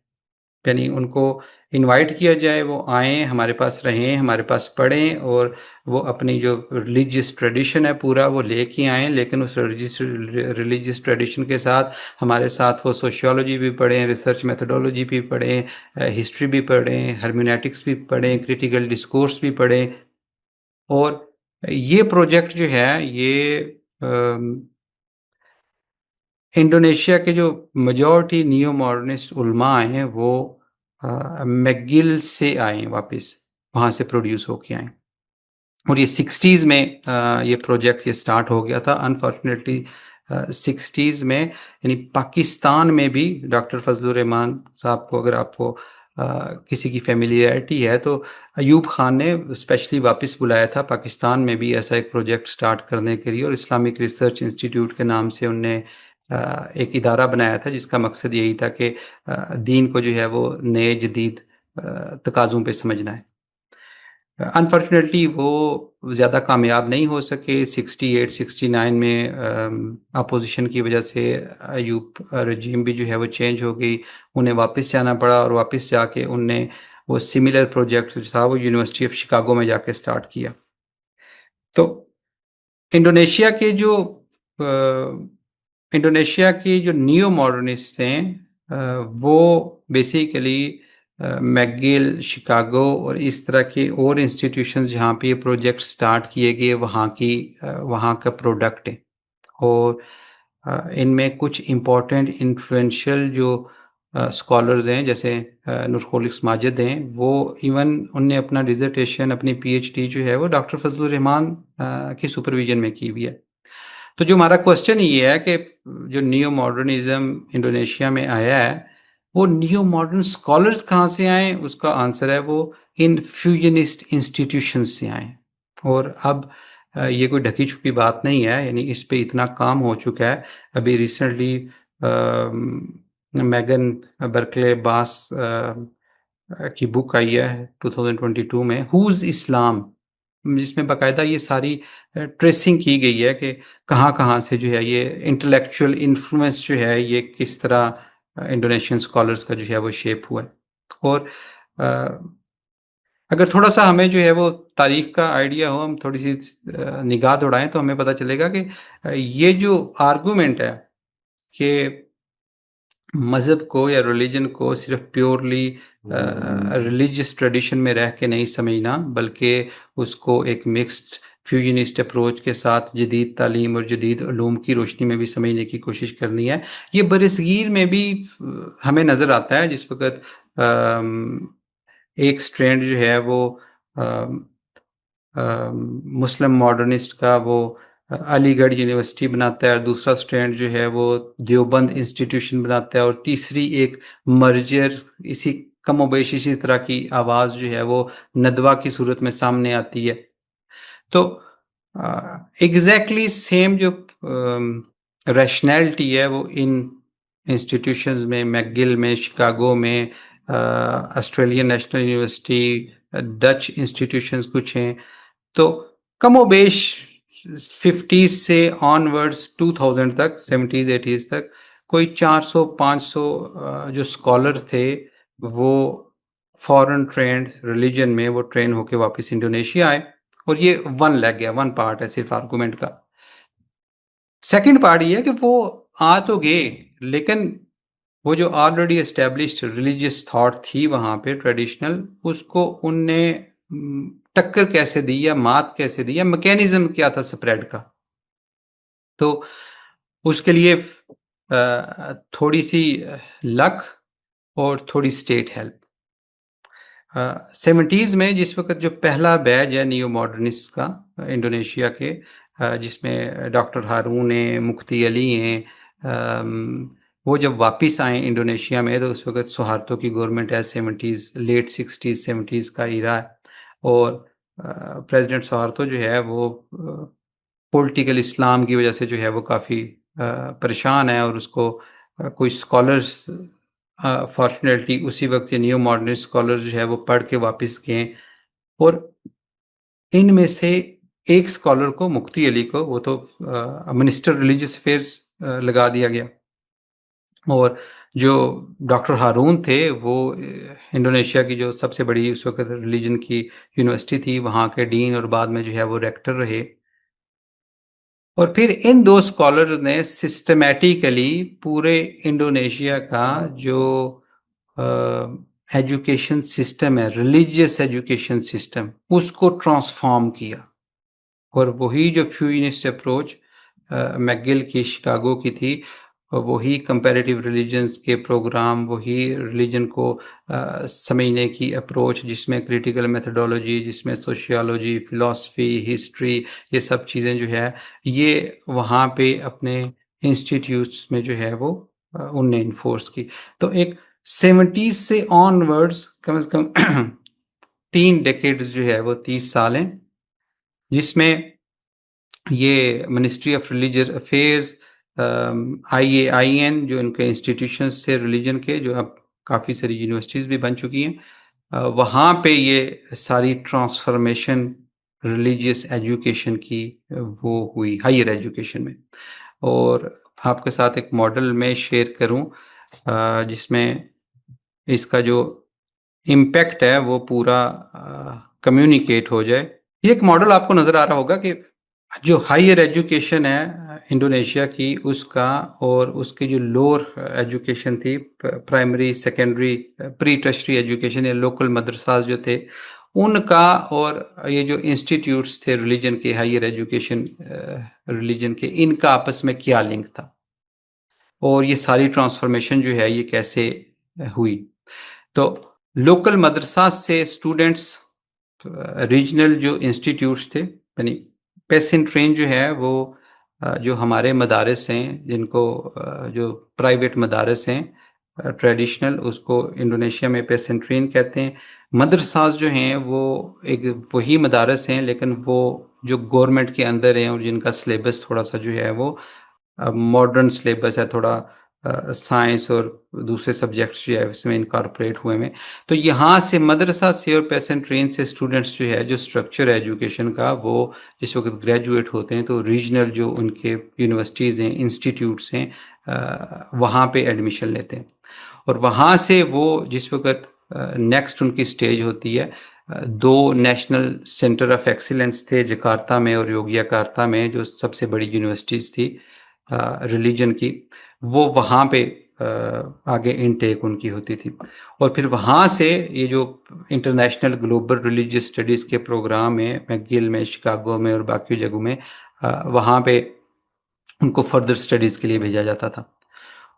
यानी उनको इनवाइट किया जाए, वो आएँ, हमारे पास रहें, हमारे पास पढ़ें, और वो अपनी जो रिलीजियस ट्रेडिशन है पूरा वो लेके आएँ, लेकिन उस रिलीजियस ट्रेडिशन के साथ हमारे साथ वो सोशियोलॉजी भी पढ़ें, रिसर्च मेथोडोलॉजी भी पढ़ें, हिस्ट्री भी पढ़ें, हर्मेनेटिक्स भी पढ़ें, क्रिटिकल डिस्कोर्स भी पढ़ें। और ये प्रोजेक्ट जो है ये इंडोनेशिया के जो मेजॉरिटी नियो मॉडर्निस्ट उलमा आए हैं वो मैकगिल से आए हैं, वापस वहाँ से प्रोड्यूस होके आए, और ये 60s में ये प्रोजेक्ट ये स्टार्ट हो गया था। अनफॉर्चुनेटली 60s में, यानी पाकिस्तान में भी डॉक्टर फजलुर रहमान साहब को अगर आपको किसी की फेमिलियरिटी है तो अयूब खान ने स्पेशली वापस बुलाया था पाकिस्तान में भी ऐसा एक प्रोजेक्ट स्टार्ट करने के लिए, और इस्लामिक रिसर्च इंस्टीट्यूट के नाम से उनने एक इदारा बनाया था जिसका मकसद यही था कि दीन को जो है वो नए जदीद तकाज़ों पे समझना है। अनफॉर्चुनेटली वो ज़्यादा कामयाब नहीं हो सके। 68-69 में अपोजिशन की वजह से अयूब रजीम भी जो है वो चेंज हो गई, उन्हें वापस जाना पड़ा, और वापस जाके उनने वो सिमिलर प्रोजेक्ट जो था वो यूनिवर्सिटी ऑफ शिकागो में जाके स्टार्ट किया। तो इंडोनेशिया के जो नियो मॉडर्निस्ट हैं वो बेसिकली मैकगिल, शिकागो और इस तरह के और इंस्टीट्यूशंस जहाँ पे ये प्रोजेक्ट स्टार्ट किए गए वहाँ का प्रोडक्ट है, और इनमें कुछ इम्पोर्टेंट इन्फ्लुएंशियल जो स्कॉलर्स हैं जैसे नूरखोलिक माजिद हैं, वो इवन उनने अपना डिजर्टेशन, अपनी पीएचडी जो है वो डॉक्टर फजलुर रहमान की सुपरविजन में की हुई है। तो जो हमारा क्वेश्चन ये है कि जो नियो मॉडर्निज्म इंडोनेशिया में आया है, वो नियो मॉडर्न स्कॉलर्स कहाँ से आए? उसका आंसर है वो इन फ्यूजनिस्ट इंस्टीट्यूशन से आए। और अब ये कोई ढकी छुपी बात नहीं है, यानी इस पे इतना काम हो चुका है। अभी रिसेंटली मैगन बर्कले बास की बुक आई है 2022 में, हुज इस्लाम, जिसमें बाकायदा ये सारी ट्रेसिंग की गई है कि कहाँ से जो है ये इंटेलेक्चुअल इन्फ्लुएंस जो है ये किस तरह इंडोनेशियन स्कॉलर्स का जो है वो शेप हुआ है। और अगर थोड़ा सा हमें जो है वो तारीख का आइडिया हो, हम थोड़ी सी निगाह दौड़ाएं, तो हमें पता चलेगा कि ये जो आर्गूमेंट है कि मज़हब को या रिलीजन को सिर्फ प्योरली रिलीजियस ट्रेडिशन में रह के नहीं समझना, बल्कि उसको एक मिक्स्ड फ्यूजनिस्ट अप्रोच के साथ जदीद तालीम और जदीद उलूम की रोशनी में भी समझने की कोशिश करनी है। ये बरसगीर में भी हमें नज़र आता है। जिस वक्त एक स्ट्रैंड जो है वो मुस्लिम मॉडर्निस्ट का वो अलीगढ़ यूनिवर्सिटी बनाता है, और दूसरा स्ट्रैंड जो है वो देवबंद इंस्टीट्यूशन बनाता है, और तीसरी एक मर्जर इसी कमोबेश इसी तरह की आवाज़ जो है वो नदवा की सूरत में सामने आती है। तो एग्जैक्टली सेम जो रैशनैलिटी है वो इन इंस्टीट्यूशंस में, मैकगिल में, शिकागो में, Australian national university, Dutch institutions कुछ हैं। तो कमोबेश 50s से ऑनवर्ड्स 2000 तक, 70s 80s तक कोई 400-500 जो स्कॉलर थे वो फॉरेन ट्रेंड रिलीजन में वो ट्रेन होके वापस इंडोनेशिया आए। और ये वन लेग गया, वन पार्ट है सिर्फ आर्गूमेंट का। सेकंड पार्ट ये है कि वो आ तो गए, लेकिन वो जो ऑलरेडी एस्टेब्लिश्ड रिलीजियस थॉट थी वहाँ पे ट्रेडिशनल, उसको उनने टक्कर कैसे दी या मात कैसे दी, या मैकेनिज्म क्या था स्प्रेड का। तो उसके लिए थोड़ी सी लक और थोड़ी स्टेट हेल्प। 70s में जिस वक्त जो पहला बैच है नियो मॉडर्निस्ट का इंडोनेशिया के, जिसमें डॉक्टर हारून हैं, मुफ्ती अली हैं, वो जब वापस आए इंडोनेशिया में, तो उस वक्त सुहार्तो की गवर्नमेंट है। 70s, लेट 60s 70s का इरा है। और प्रेसिडेंट सुहार्तो जो है वो पॉलिटिकल इस्लाम की वजह से जो है वो काफ़ी परेशान है, और उसको कोई स्कॉलर्स फॉर्चुनेटली उसी वक्त ये न्यू मॉडर्निस्ट स्कॉलर्स जो है वो पढ़ के वापस गए। और इनमें से एक स्कॉलर को, मुफ्ती अली को, वो तो मिनिस्टर रिलीजियस अफेयर्स लगा दिया गया। और जो डॉक्टर हारून थे वो इंडोनेशिया की जो सबसे बड़ी उस वक्त रिलीजन की यूनिवर्सिटी थी, वहाँ के डीन और बाद में जो है वो रेक्टर रहे। और फिर इन दो स्कॉलर्स ने सिस्टमैटिकली पूरे इंडोनेशिया का जो एजुकेशन सिस्टम है, रिलीजियस एजुकेशन सिस्टम, उसको ट्रांसफॉर्म किया। और वही जो फ्यूजनिस्ट अप्रोच मैकगिल की शिकागो की थी, वही कंपैरेटिव रिलीजन्स के प्रोग्राम, वही रिलीजन को समझने की अप्रोच, जिसमें क्रिटिकल मेथडोलॉजी, जिसमें सोशियोलॉजी, फिलॉसफी, हिस्ट्री, ये सब चीज़ें जो है ये वहाँ पे अपने इंस्टीट्यूट्स में जो है वो उनने इन्फोर्स की। तो एक 70s से ऑनवर्ड्स कम से कम 3 डेकेड्स जो है वो 30 साल हैं, जिसमें ये ministry of religious affairs, IAIN जो इनके इंस्टीट्यूशंस थे रिलीजन के, जो अब काफ़ी सारी यूनिवर्सिटीज़ भी बन चुकी हैं, वहाँ पे ये सारी ट्रांसफॉर्मेशन रिलीजियस एजुकेशन की वो हुई हायर एजुकेशन में। और आपके साथ एक मॉडल में शेयर करूं जिसमें इसका जो इम्पैक्ट है वो पूरा कम्युनिकेट हो जाए। ये एक मॉडल आपको नज़र आ रहा होगा कि जो हायर एजुकेशन है इंडोनेशिया की, उसका और उसकी जो लोअर एजुकेशन थी, primary, secondary, pre tertiary education या लोकल मदरसाज जो थे उनका, और ये जो इंस्टीट्यूट्स थे रिलीजन के, हायर एजुकेशन रिलीजन के, इनका आपस में क्या लिंक था, और ये सारी ट्रांसफॉर्मेशन जो है ये कैसे हुई। तो लोकल मदरसा से स्टूडेंट्स रीजनल जो इंस्टीट्यूट्स थे, यानी पेसेंट ट्रेन जो है वो जो हमारे मदारस हैं जिनको जो प्राइवेट मदारस हैं ट्रेडिशनल, उसको इंडोनेशिया में पेसेंट्रीन कहते हैं। मदरसाज जो हैं वो एक वही मदारस हैं, लेकिन वो जो गवर्नमेंट के अंदर हैं और जिनका सिलेबस थोड़ा सा जो है वो मॉडर्न सिलेबस है, थोड़ा साइंस और दूसरे सब्जेक्ट्स जो है इसमें इनकॉर्पोरेट हुए हैं। तो यहाँ से मदरसा से और पेसेंट्रीन से स्टूडेंट्स जो है जो स्ट्रक्चर है एजुकेशन का, वो जिस वक्त ग्रेजुएट होते हैं तो रीजनल जो उनके यूनिवर्सिटीज़ हैं, इंस्टीट्यूट्स हैं, वहाँ पे एडमिशन लेते हैं। और वहाँ से वो जिस वक्त नेक्स्ट उनकी स्टेज होती है, दो नेशनल सेंटर ऑफ एक्सीलेंस थे जकार्ता में और योग्याकार्ता में, जो सबसे बड़ी यूनिवर्सिटीज़ थी रिलीजन की, वो वहाँ पे आगे इनटेक उनकी होती थी। और फिर वहाँ से ये जो इंटरनेशनल ग्लोबल रिलीजियस स्टडीज़ के प्रोग्राम हैं मैगिल में, शिकागो में और बाकी जगहों में, वहाँ पे उनको फर्दर स्टडीज़ के लिए भेजा जाता था।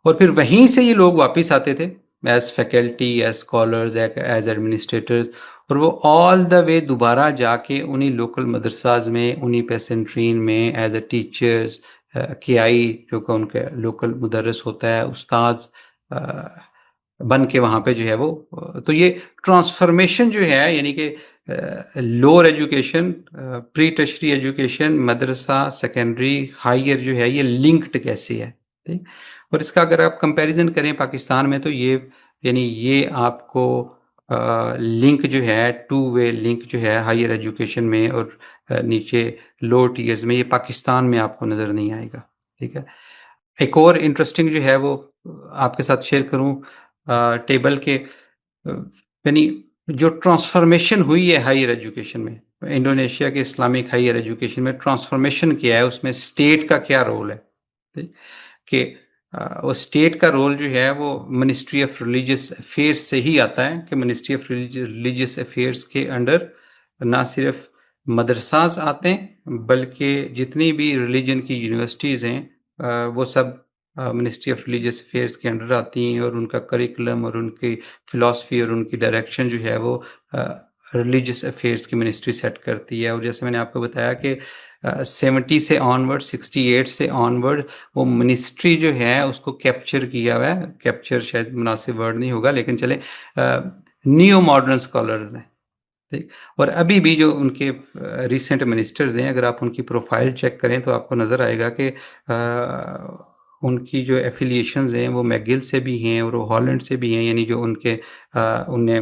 और फिर वहीं से ये लोग वापस आते थे as faculty, as scholars, as administrators, और वो ऑल द वे दोबारा जाके उन्हीं लोकल मदरसाज में, उन्हीं पेसेंट्रीन में एज अ टीचर्स, के आई जो का उनका लोकल मुदर्रिस होता है, उस्ताद बन के वहाँ पे जो है वो, तो ये ट्रांसफॉर्मेशन जो है, यानी कि lower education, pre tertiary education, madrasa, secondary, higher जो है, ये लिंक्ड कैसे है, ठीक। और इसका अगर आप कंपैरिजन करें पाकिस्तान में, तो ये यानी ये आपको लिंक जो है, टू वे लिंक जो है हायर एजुकेशन में और नीचे लो टीयर्स में, ये पाकिस्तान में आपको नज़र नहीं आएगा, ठीक है। एक और इंटरेस्टिंग जो है वो आपके साथ शेयर करूं टेबल के, यानी जो ट्रांसफॉर्मेशन हुई है हायर एजुकेशन में, इंडोनेशिया के इस्लामिक हायर एजुकेशन में ट्रांसफॉर्मेशन क्या है, उसमें स्टेट का क्या रोल है, ठीक? कि वो स्टेट का रोल जो है वो मिनिस्ट्री ऑफ रिलीजियस अफेयर्स से ही आता है, कि मिनिस्ट्री ऑफ रिलीजियस अफेयर्स के अंडर ना सिर्फ मदरसाज आते हैं, बल्कि जितनी भी रिलीजन की यूनिवर्सिटीज़ हैं वो सब मिनिस्ट्री ऑफ रिलीजियस अफेयर्स के अंडर आती हैं, और उनका करिकुलम और उनकी फ़िलासफ़ी और उनकी डायरेक्शन जो है वो रिलीजियस अफेयर्स की मिनिस्ट्री सेट करती है। और जैसे मैंने आपको बताया कि 70 से ऑनवर्ड, 68 से ऑनवर्ड वो मिनिस्ट्री जो है उसको कैप्चर किया हुआ है, कैप्चर शायद मुनासिब वर्ड नहीं होगा, लेकिन चले नियो मॉडर्न स्कॉलर्स हैं, ठीक। और अभी भी जो उनके रिसेंट मिनिस्टर्स हैं, अगर आप उनकी प्रोफाइल चेक करें तो आपको नज़र आएगा कि उनकी जो एफिलिएशंस हैं वो मैगिल से भी हैं और वो हॉलैंड से भी हैं, यानी जो उनके उनने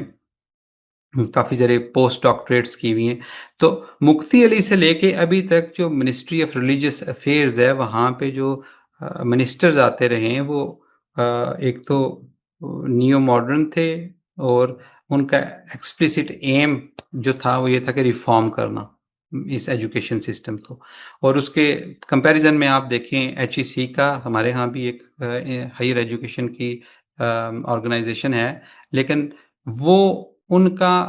काफ़ी सारे पोस्ट डॉक्टरेट्स की हुई हैं। तो मुफ्ती अली से लेके अभी तक जो मिनिस्ट्री ऑफ रिलीजियस अफेयर्स है, वहाँ पे जो मिनिस्टर्स आते रहे हैं वो एक तो नियो मॉडर्न थे, और उनका एक्सप्लिसिट एम जो था वो ये था कि रिफॉर्म करना इस एजुकेशन सिस्टम को। और उसके कंपैरिजन में आप देखें HEC का, हमारे यहाँ भी एक हायर एजुकेशन की ऑर्गेनाइजेशन है, लेकिन वो उनका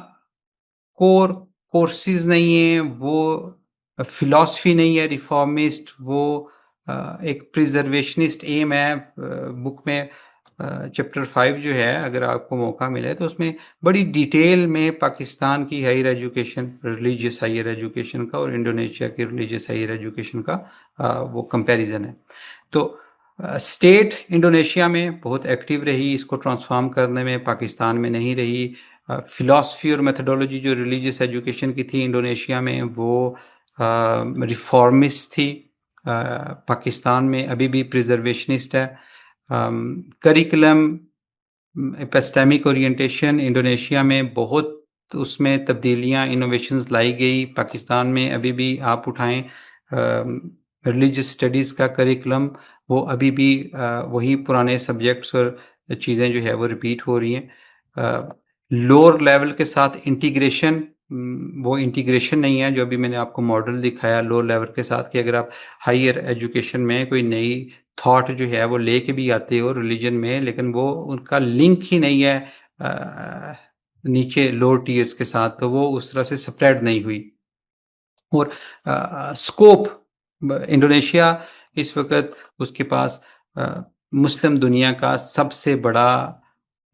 कोर कोर्सेज नहीं है, वो फिलॉसफी नहीं है रिफॉर्मिस्ट, वो एक प्रिजर्वेशनिस्ट एम है। बुक में चैप्टर 5 जो है, अगर आपको मौका मिले तो उसमें बड़ी डिटेल में पाकिस्तान की higher education, religious higher education का, और इंडोनेशिया की रिलीजियस हायर एजुकेशन का वो कंपैरिजन है। तो स्टेट इंडोनेशिया में बहुत एक्टिव रही इसको ट्रांसफॉर्म करने में, पाकिस्तान में नहीं रही। फिलॉसफी और मेथडोलॉजी जो रिलीजियस एजुकेशन की थी इंडोनेशिया में, वो रिफॉर्मिस्ट थी। पाकिस्तान में अभी भी प्रिजर्वेशनिस्ट है। करिकुलम, एपिस्टेमिक ओरिएंटेशन इंडोनेशिया में बहुत उसमें तब्दीलियाँ, इनोवेशंस लाई गई। पाकिस्तान में अभी भी आप उठाएं रिलीजियस स्टडीज़ का करिकुलम, वो अभी भी वही पुराने सब्जेक्ट्स और चीज़ें जो है वो रिपीट हो रही हैं। लोअर लेवल के साथ इंटीग्रेशन, वो इंटीग्रेशन नहीं है जो अभी मैंने आपको मॉडल दिखाया लोअर लेवल के साथ, कि अगर आप हायर एजुकेशन में कोई नई थॉट जो है वो लेके भी आते हो रिलीजन में, लेकिन वो उनका लिंक ही नहीं है नीचे लोअर टीयर्स के साथ, तो वो उस तरह से स्प्रेड नहीं हुई। और स्कोप, इंडोनेशिया इस वक्त उसके पास मुस्लिम दुनिया का सबसे बड़ा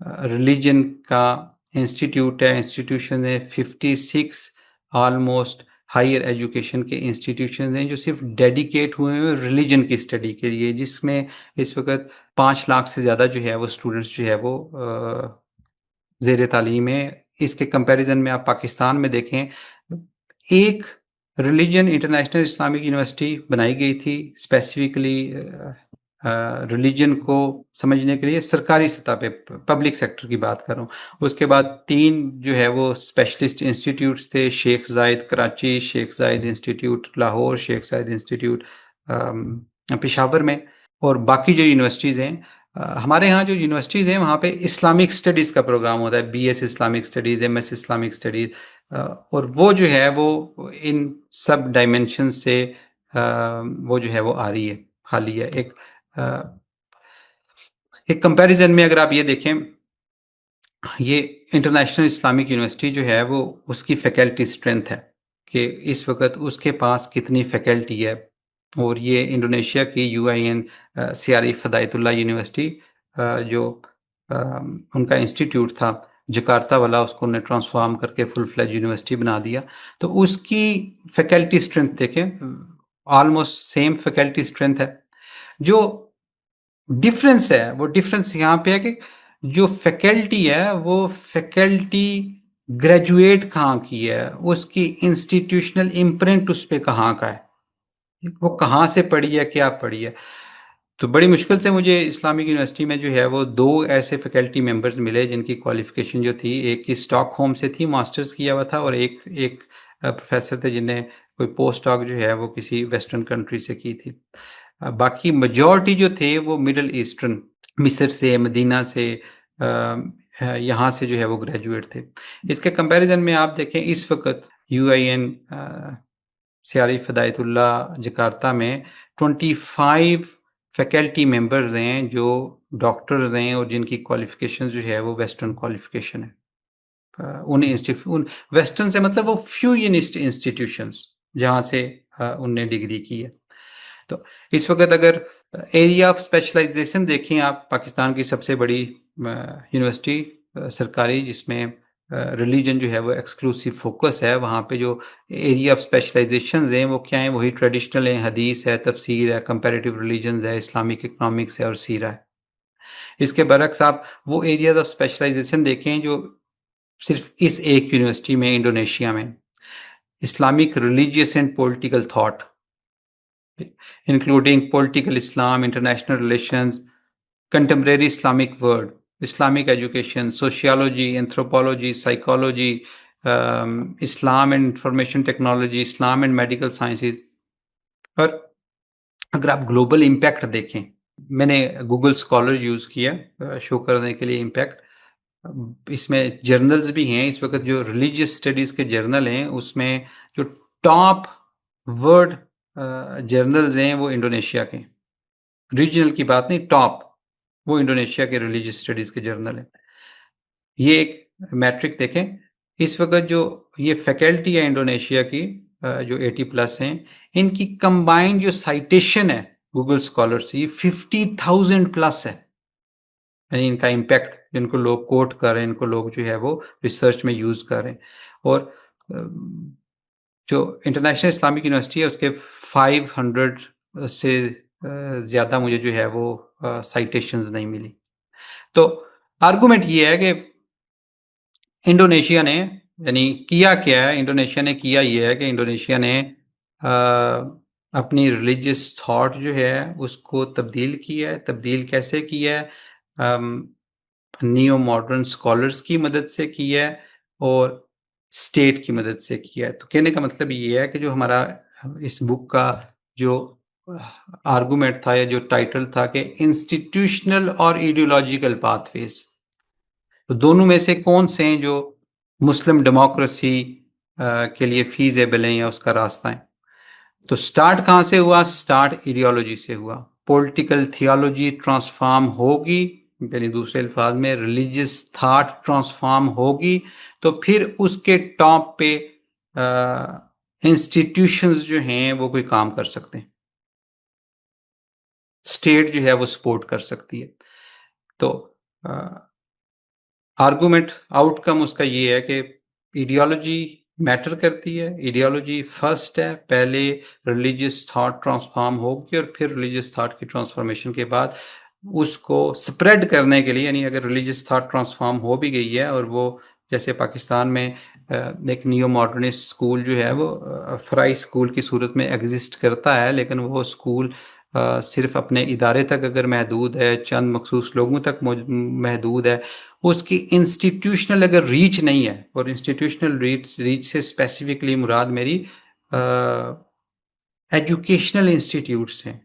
रिलीजन का इंस्टीट्यूट है, इंस्टीट्यूशन है। 56 ऑलमोस्ट हायर एजुकेशन के इंस्टीट्यूशन हैं जो सिर्फ डेडिकेट हुए हैं रिलीजन की स्टडी के लिए, जिसमें इस वक्त 5 लाख से ज़्यादा जो है वो स्टूडेंट्स जो है वो ज़ेर तालीम है। इसके कंपैरिजन में आप पाकिस्तान में देखें, एक रिलीजन इंटरनेशनल इस्लामिक यूनिवर्सिटी बनाई गई थी स्पेसिफिकली रिलीजन को समझने के लिए, सरकारी सतह पे, पब्लिक सेक्टर की बात कर रहा हूँ। उसके बाद 3 जो है वो स्पेशलिस्ट इंस्टीट्यूट्स थे, शेख जायद कराची, शेख जायद इंस्टीट्यूट लाहौर, शेख जायद इंस्टीट्यूट पेशावर में। और बाकी जो यूनिवर्सिटीज़ हैं, हमारे यहाँ जो यूनिवर्सिटीज़ हैं वहाँ पे इस्लामिक स्टडीज़ का प्रोग्राम होता है, BS Islamic studies, MS Islamic studies, और वो जो है वो इन सब डायमेंशन से वो जो है वो आ रही है, हाली है। एक कंपैरिजन में अगर आप ये देखें, ये इंटरनेशनल इस्लामिक यूनिवर्सिटी जो है वो उसकी फैकल्टी स्ट्रेंथ है कि इस वक्त उसके पास कितनी फैकल्टी है। और ये इंडोनेशिया की UIN सियारिफ हिदायतुल्लाह यूनिवर्सिटी जो उनका इंस्टीट्यूट था जकार्ता वाला, उसको उन्हें ट्रांसफॉर्म करके फुल फ्लेज यूनिवर्सिटी बना दिया। तो उसकी फैकल्टी स्ट्रेंथ देखें, ऑलमोस्ट सेम फैकल्टी स्ट्रेंथ है। जो डिफरेंस है वो डिफरेंस यहाँ पे है कि जो फैकल्टी है वो फैकल्टी ग्रेजुएट कहाँ की है, उसकी इंस्टीट्यूशनल इम्प्रिंट उस पर कहाँ का है, वो कहाँ से पढ़ी है, क्या पढ़ी है। तो बड़ी मुश्किल से मुझे इस्लामिक यूनिवर्सिटी में जो है वो 2 ऐसे फैकल्टी मेंबर्स मिले जिनकी क्वालिफिकेशन जो थी, एक की स्टॉकहोम से थी, मास्टर्स किया हुआ था, और एक प्रोफेसर थे जिन्हें कोई पोस्ट डॉक जो है वो किसी वेस्टर्न कंट्री से की थी। बाकी मेजॉरिटी जो थे वो मिडल ईस्टर्न, मिस्र से, मदीना से, यहाँ से जो है वो ग्रेजुएट थे। इसके कंपैरिजन में आप देखें, इस वक्त UIN सियारिफ हिदायतुल्लाह जकार्ता में 25 फैकल्टी मेंबर्स हैं जो डॉक्टर्स हैं और जिनकी क्वालिफिकेशन जो है वो वेस्टर्न क्वालिफिकेशन है। उन वेस्टर्न से मतलब वो फ्यू इंस्टीट्यूशंस जहाँ से उनने डिग्री की है। तो इस वक्त अगर एरिया ऑफ स्पेशलाइजेशन देखें आप, पाकिस्तान की सबसे बड़ी यूनिवर्सिटी सरकारी जिसमें रिलीजन जो है वो एक्सक्लूसिव फोकस है, वहाँ पे जो एरिया ऑफ स्पेशलाइजेशन हैं वो क्या है, वही ट्रेडिशनल है, हदीस है, तफसीर है, कंपैरेटिव रिलीजन है, इस्लामिक इकनॉमिक्स है और सीरा है। इसके बरक्स आप वो एरियाज ऑफ स्पेशलाइजेशन देखें जो सिर्फ इस एक यूनिवर्सिटी में, इंडोनेशिया में, Islamic religious and political thought including political Islam, international relations, contemporary Islamic world, Islamic education, sociology, anthropology, psychology, Islam and information technology, Islam and medical sciences। और अगर आप ग्लोबल इम्पैक्ट देखें, मैंने गूगल स्कॉलर यूज़ किया show करने के लिए impact. इसमें जर्नल्स भी हैं, इस वक्त जो रिलीजियस स्टडीज़ के जर्नल हैं उसमें जो टॉप वर्ल्ड जर्नल्स हैं वो इंडोनेशिया के, रीजनल की बात नहीं, टॉप वो इंडोनेशिया के रिलीजियस स्टडीज़ के जर्नल हैं। ये एक मैट्रिक देखें, इस वक्त जो ये फैकल्टी है इंडोनेशिया की जो 80+ हैं, इनकी कंबाइंड जो साइटेशन है गूगल स्कॉलर से, ये 50,000+ है। यानी इनका इम्पैक्ट, जिनको लोग कोट कर रहे हैं, इनको लोग जो है वो रिसर्च में यूज़ कर रहे हैं। और जो इंटरनेशनल इस्लामिक यूनिवर्सिटी है उसके 500 से ज़्यादा मुझे जो है वो साइटेशंस नहीं मिली। तो आर्गुमेंट ये है कि इंडोनेशिया ने, यानी किया क्या है, इंडोनेशिया ने किया ये है कि इंडोनेशिया ने अपनी रिलीजियस थॉट जो है उसको तब्दील किया है। तब्दील कैसे किया है? नियो मॉडर्न स्कॉलर्स की मदद से किया है और स्टेट की मदद से किया है। तो कहने का मतलब ये है कि जो हमारा इस बुक का जो आर्गुमेंट था या जो टाइटल था कि इंस्टीट्यूशनल और आइडियोलॉजिकल पाथवेज, तो दोनों में से कौन से हैं जो मुस्लिम डेमोक्रेसी के लिए फीजेबल हैं या उसका रास्ता है। तो स्टार्ट कहाँ से हुआ? स्टार्ट आइडियोलॉजी से हुआ। पॉलिटिकल थियोलॉजी ट्रांसफॉर्म होगी, यानी दूसरे अल्फाज में रिलीजियस थॉट ट्रांसफॉर्म होगी, तो फिर उसके टॉप पे इंस्टीट्यूशंस जो हैं वो कोई काम कर सकते हैं, स्टेट जो है वो सपोर्ट कर सकती है। तो आर्गुमेंट आउटकम उसका ये है कि आइडियोलॉजी मैटर करती है, आइडियोलॉजी फर्स्ट है, पहले रिलीजियस थॉट ट्रांसफॉर्म होगी और फिर रिलीजियस थॉट की ट्रांसफॉर्मेशन के बाद उसको स्प्रेड करने के लिए, यानी अगर रिलीजियस थॉट ट्रांसफॉर्म हो भी गई है और वो जैसे पाकिस्तान में एक नियो मॉडर्निस्ट स्कूल जो है वो फ्राई स्कूल की सूरत में एग्जिस्ट करता है, लेकिन वो स्कूल सिर्फ अपने इदारे तक अगर महदूद है, चंद मखसूस लोगों तक महदूद है, उसकी इंस्टीट्यूशनल अगर रीच नहीं है, और इंस्टीट्यूशनल रीच से स्पेसिफिकली मुराद मेरी एजुकेशनल इंस्टीट्यूट्स हैं।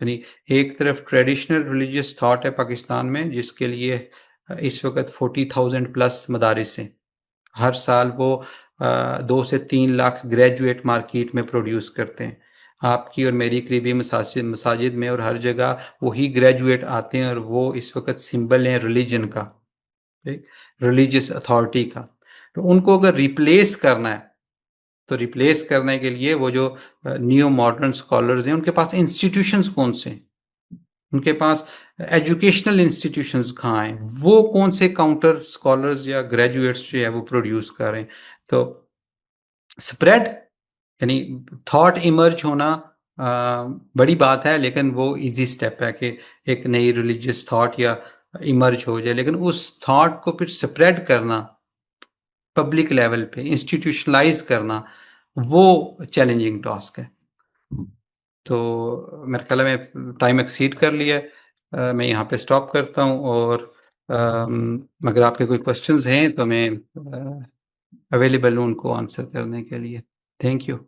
यानी एक तरफ ट्रेडिशनल रिलीजियस थॉट है पाकिस्तान में, जिसके लिए इस वक्त 40,000 प्लस मदारिस हैं। हर साल वो 2 से 3 लाख ग्रेजुएट मार्केट में प्रोड्यूस करते हैं। आपकी और मेरी करीबी मसाजिद में और हर जगह वही ग्रेजुएट आते हैं, और वो इस वक्त सिंबल हैं रिलीजन का, रिलीजियस अथॉरिटी का। तो उनको अगर रिप्लेस करना है, तो रिप्लेस करने के लिए वो जो न्यू मॉडर्न स्कॉलर्स हैं, उनके पास इंस्टीट्यूशंस कौन से हैं, उनके पास एजुकेशनल इंस्टीट्यूशंस कहाँ हैं, वो कौन से काउंटर स्कॉलर्स या ग्रेजुएट्स जो है वो प्रोड्यूस कर रहे हैं। तो स्प्रेड यानी थॉट इमर्ज होना बड़ी बात है, लेकिन वो इजी स्टेप है कि एक नई रिलीजियस थॉट या इमर्ज हो जाए, लेकिन उस थॉट को फिर स्प्रेड करना पब्लिक लेवल पे, इंस्टीट्यूशनलाइज करना, वो चैलेंजिंग टास्क है। तो मेरे ख्याल में टाइम एक्सीड कर लिया है, मैं यहाँ पे स्टॉप करता हूँ, और अगर आपके कोई क्वेश्चंस हैं तो मैं अवेलेबल हूँ उनको आंसर करने के लिए। Thank you.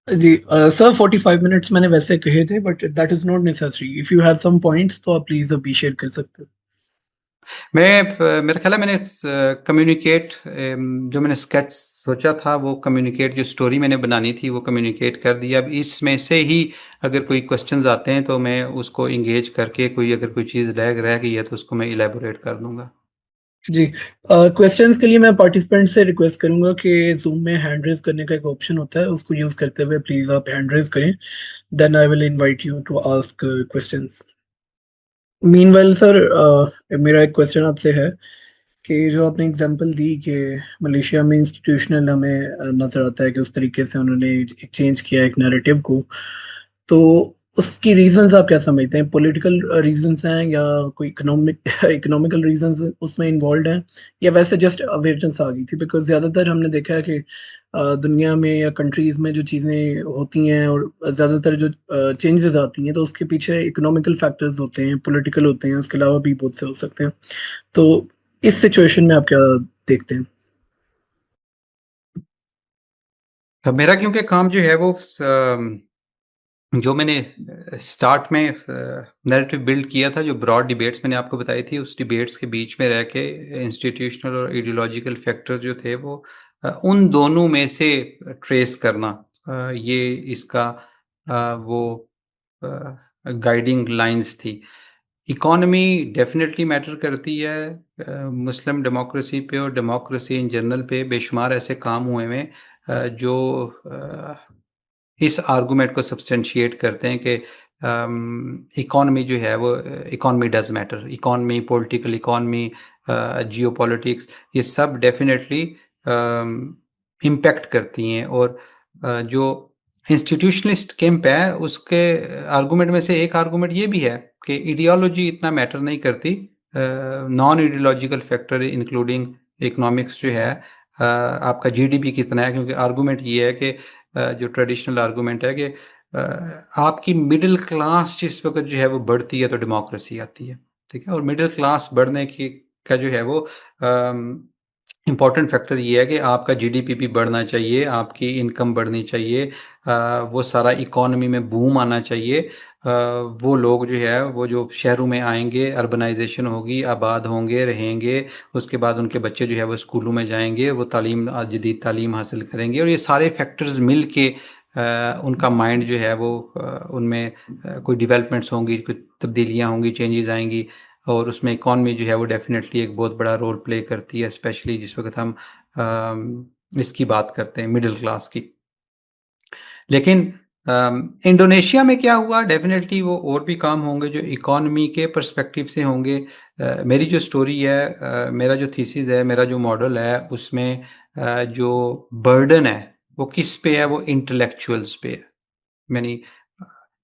जी सर 45 मिनट्स मैंने वैसे कहे थे, but that is not necessary. If you have some points तो आप प्लीज अभी शेयर कर सकते हैं। मेरा ख्याल है मैंने कम्युनिकेट, जो मैंने स्केच सोचा था वो कम्युनिकेट, जो स्टोरी मैंने बनानी थी वो कम्युनिकेट कर दिया। अब इसमें से ही अगर कोई क्वेश्चंस आते हैं तो मैं उसको इंगेज करके, अगर कोई चीज़ रह गई है तो उसको मैं इलेबोरेट कर दूंगा। जी क्वेश्चंस के लिए मैं पार्टिसिपेंट से रिक्वेस्ट करूंगा कि जूम में हैंड रेज करने का एक ऑप्शन होता है, उसको यूज करते हुए प्लीज आप हैंड रेज करें, then I will invite you to ask questions. Meanwhile sir, मेरा एक क्वेश्चन आपसे है कि जो आपने एग्जांपल दी कि मलेशिया में इंस्टीट्यूशनल हमें नजर आता है कि उस तरीके से उन्होंने चेंज किया एक नैरेटिव को, तो उसकी रीजंस आप क्या समझते हैं? पॉलिटिकल रीजंस हैं या कोई इकोनॉमिकल रीजंस उसमें इन्वॉल्व हैं, या वैसे जस्ट अवेयरनेस आ गई थी? बिकॉज ज्यादातर हमने देखा है कि दुनिया में या कंट्रीज में जो चीजें होती हैं और ज्यादातर जो चेंजेस आती हैं, तो उसके पीछे इकोनॉमिकल फैक्टर्स होते हैं, पॉलिटिकल होते हैं, उसके अलावा भी बहुत से हो सकते हैं। तो इस सिचुएशन में आप क्या देखते हैं? अब मेरा क्योंकि काम जो है वो जो मैंने स्टार्ट में नैरेटिव बिल्ड किया था, जो ब्रॉड डिबेट्स मैंने आपको बताई थी, उस डिबेट्स के बीच में रह के इंस्टीट्यूशनल और आइडियोलॉजिकल फैक्टर्स जो थे वो उन दोनों में से ट्रेस करना, ये इसका वो गाइडिंग लाइंस थी। इकॉनमी डेफिनेटली मैटर करती है। मुस्लिम डेमोक्रेसी पे और डेमोक्रेसी इन जनरल पे बेशुमार ऐसे काम हुए हैं जो इस आर्गुमेंट को सब्सटेंशिएट करते हैं कि इकॉनमी जो है वो, economy does matter, economy, political economy, geopolitics, ये सब डेफिनेटली इम्पेक्ट करती हैं। और जो इंस्टीट्यूशनलिस्ट कैंप है उसके आर्गुमेंट में से एक आर्गुमेंट ये भी है कि आइडियोलॉजी इतना मैटर नहीं करती, non ideological factor including economics जो है, आपका जीडीपी कितना है, क्योंकि आर्गुमेंट ये है कि जो ट्रेडिशनल आर्गुमेंट है कि आपकी मिडिल क्लास जिस वक्त जो है वो बढ़ती है तो डेमोक्रेसी आती है, ठीक है। और मिडिल क्लास बढ़ने की का जो है वो इम्पॉर्टेंट फैक्टर ये है कि आपका जीडीपी भी बढ़ना चाहिए, आपकी इनकम बढ़नी चाहिए, वो सारा इकॉनमी में बूम आना चाहिए। वो लोग जो है वो जो शहरों में आएंगे, अर्बनाइजेशन होगी, आबाद होंगे, रहेंगे, उसके बाद उनके बच्चे जो है वो स्कूलों में जाएंगे, वो तालीम, जदीद तालीम हासिल करेंगे, और ये सारे फैक्टर्स मिल के उनका माइंड जो है वो उनमें कोई डेवलपमेंट्स होंगी, कुछ तब्दीलियाँ होंगी, चेंजेस आएंगी, और उसमें इकॉनमी जो है वो डेफिनेटली एक बहुत बड़ा रोल प्ले करती है, स्पेशली जिस वक्त हम इसकी बात करते हैं मिडिल क्लास की। लेकिन इंडोनेशिया में क्या हुआ, डेफिनेटली वो और भी काम होंगे जो इकोनॉमी के पर्सपेक्टिव से होंगे। मेरी जो स्टोरी है, मेरा जो थीसिस है, मेरा जो मॉडल है, उसमें जो बर्डन है वो किस पे है, वो इंटेलेक्चुअल्स पे है। यानी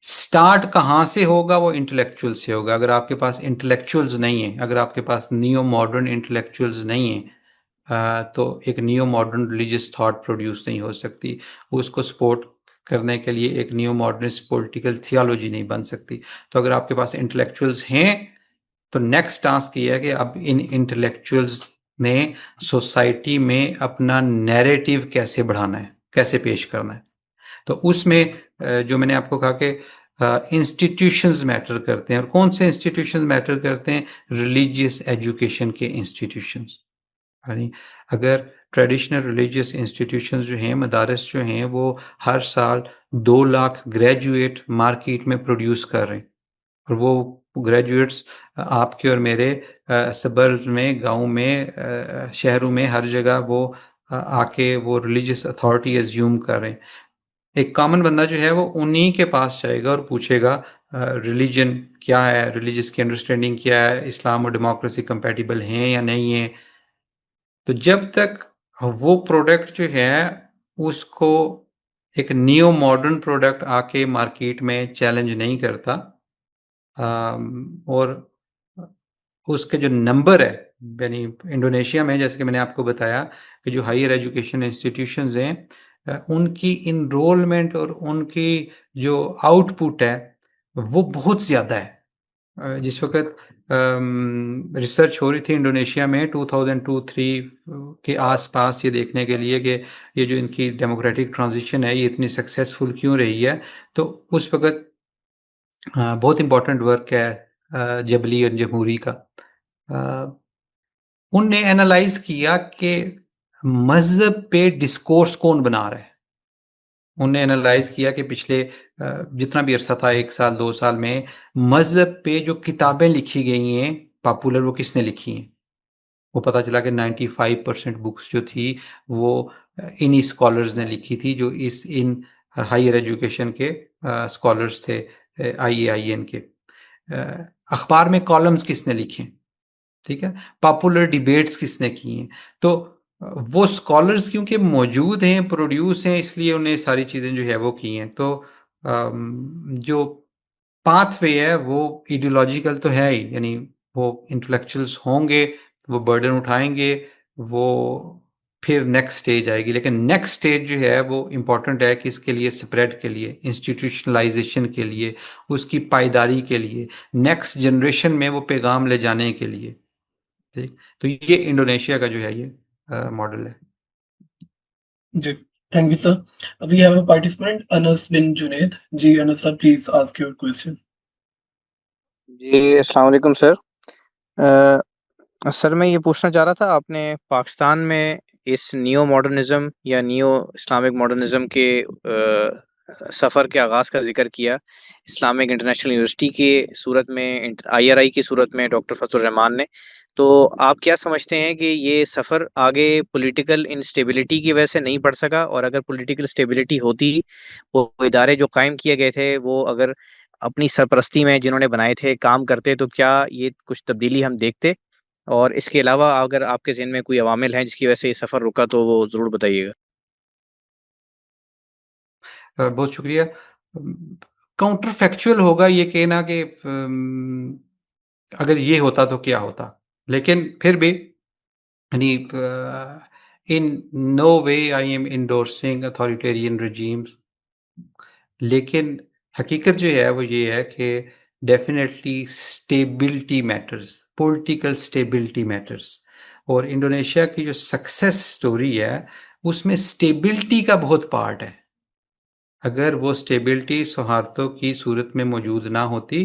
स्टार्ट कहाँ से होगा, वो इंटेलेक्चुअल से होगा। अगर आपके पास इंटेलेक्चुअल्स नहीं है, अगर आपके पास नियो मॉडर्न इंटेलेक्चुअल्स नहीं है, तो एक neo modern religious thought produce नहीं हो सकती। उसको सपोर्ट करने के लिए एक नियो मॉडर्निस्ट पॉलिटिकल थियोलॉजी नहीं बन सकती। तो अगर आपके पास इंटेलेक्चुअल्स हैं, तो नेक्स्ट टास्क ये है कि अब इन इंटेलेक्चुअल्स ने सोसाइटी में अपना नैरेटिव कैसे बढ़ाना है, कैसे पेश करना है। तो उसमें जो मैंने आपको कहा कि इंस्टीट्यूशंस मैटर करते हैं, और कौन से इंस्टीट्यूशंस मैटर करते हैं, रिलीजियस एजुकेशन के इंस्टीट्यूशंस। यानी अगर ट्रेडिशनल रिलीजियस इंस्टीट्यूशंस जो हैं, मदारस जो हैं, वो हर साल 2 लाख ग्रेजुएट मार्केट में प्रोड्यूस कर रहे हैं, और वो ग्रेजुएट्स आपके और मेरे सबर्ब में, गांव में, शहरों में, हर जगह वो आके वो रिलीजियस अथॉरिटी एज्यूम कर रहे हैं। एक कॉमन बंदा जो है वो उन्हीं के पास जाएगा और पूछेगा रिलीजन क्या है, रिलीजियस की अंडरस्टैंडिंग क्या है, इस्लाम और डेमोक्रेसी कंपैटिबल हैं या नहीं है। तो जब तक वो प्रोडक्ट जो है उसको एक न्यू मॉडर्न प्रोडक्ट आके मार्केट में चैलेंज नहीं करता, और उसके जो नंबर है, यानी इंडोनेशिया में जैसे कि मैंने आपको बताया कि जो हायर एजुकेशन इंस्टीट्यूशंस हैं, उनकी इनरोलमेंट और उनकी जो आउटपुट है वो बहुत ज़्यादा है। जिस वक्त रिसर्च हो रही थी इंडोनेशिया में 2002-3 के आसपास, ये देखने के लिए कि ये जो इनकी डेमोक्रेटिक ट्रांजिशन है ये इतनी सक्सेसफुल क्यों रही है, तो उस वक्त बहुत इम्पोर्टेंट वर्क है जबली और जमहूरी का। उनने एनालाइज किया कि मजहब पे डिस्कोर्स कौन बना रहा है। उनने एनालाइज किया कि पिछले जितना भी अरसा था, 1 साल 2 साल में, मजहब पे जो किताबें लिखी गई हैं पॉपुलर, वो किसने लिखी हैं। वो पता चला कि 95% बुक्स जो थी वो इन्हीं स्कॉलर्स ने लिखी थी, जो इन हायर एजुकेशन के स्कॉलर्स थे, IAIN के। अखबार में कॉलम्स किसने लिखे, ठीक है, पॉपुलर डिबेट्स किसने की हैं। तो वो स्कॉलर्स क्योंकि मौजूद हैं, प्रोड्यूस हैं, इसलिए उन्हें सारी चीज़ें जो है वो की हैं। तो जो पाथवे है वो इडियोलॉजिकल तो है ही, यानी वो इंटेलेक्चुअल्स होंगे, वो बर्डन उठाएंगे, वो फिर नेक्स्ट स्टेज आएगी। लेकिन नेक्स्ट स्टेज जो है वो इम्पॉर्टेंट है कि इसके लिए स्प्रेड के लिए, इंस्टीट्यूशनलाइजेशन के लिए, उसकी पायदारी के लिए, नेक्स्ट जनरेशन में वो पैगाम ले जाने के लिए। ठीक, तो ये इंडोनेशिया का जो है ये मॉडल है। जी, thank you sir. We have a participant Anas bin Junaid. जी Anas sir, please ask your question. जी अस्सलाम वालेकुम सर। सर मैं ये पूछना चाह रहा था, आपने पाकिस्तान में इस नियो मॉडर्निज्म या नियो इस्लामिक मॉडर्निज्म के सफ़र के आगाज़ का जिक्र किया इस्लामिक इंटरनेशनल यूनिवर्सिटी के सूरत में, IRI की सूरत में डॉक्टर फजल रहमान ने। तो आप क्या समझते हैं कि ये सफ़र आगे पॉलिटिकल इंस्टेबिलिटी की वजह से नहीं बढ़ सका, और अगर पॉलिटिकल स्टेबिलिटी होती, वो इदारे जो कायम किए गए थे वो अगर अपनी सरपरस्ती में जिन्होंने बनाए थे काम करते, तो क्या ये कुछ तब्दीली हम देखते? और इसके अलावा अगर आपके ज़हन में कोई अवामिल हैं जिसकी वजह से ये सफ़र रुका, तो वो ज़रूर बताइएगा। बहुत शुक्रिया। काउंटर फैक्चुअल होगा ये कहना कि अगर ये होता तो क्या होता, लेकिन फिर भी यानी in no way I am endorsing authoritarian regimes, लेकिन हकीकत जो है वो ये है कि definitely stability matters, political stability matters. और इंडोनेशिया की जो सक्सेस स्टोरी है उसमें स्टेबिलिटी का बहुत पार्ट है। अगर वो स्टेबिलिटी सौहार्दों की सूरत में मौजूद ना होती,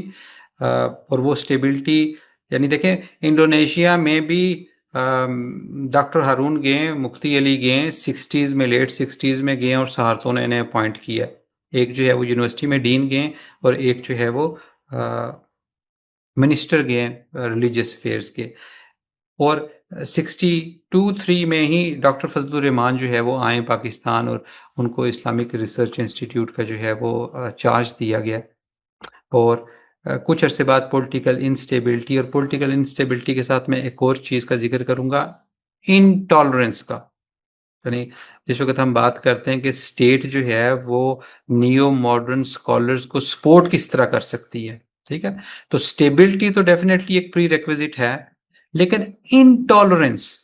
और वो स्टेबिलिटी, यानी देखें इंडोनेशिया में भी डॉक्टर हारून गए, मुफ्ती अली गए 60s में, लेट 60s में गए, और सहारतों ने इन्हें अपॉइंट किया। एक जो है वो यूनिवर्सिटी में डीन गए, और एक जो है वो मिनिस्टर गए रिलीजियस अफेयर्स के। और 62-3 में ही डॉक्टर फजलुर रहमान जो है वो आए पाकिस्तान और उनको इस्लामिक रिसर्च इंस्टीट्यूट का जो है वो चार्ज दिया गया। और कुछ अरसे बाद पॉलिटिकल इंस्टेबिलिटी, और पॉलिटिकल इंस्टेबिलिटी के साथ मैं एक और चीज़ का जिक्र करूँगा, इनटॉलरेंस का। यानी जिस वक्त हम बात करते हैं कि स्टेट जो है वो नियो मॉडर्न स्कॉलर्स को सपोर्ट किस तरह कर सकती है, ठीक है, तो स्टेबिलिटी तो डेफिनेटली एक प्री रिक्विजिट है, लेकिन इनटॉलरेंस,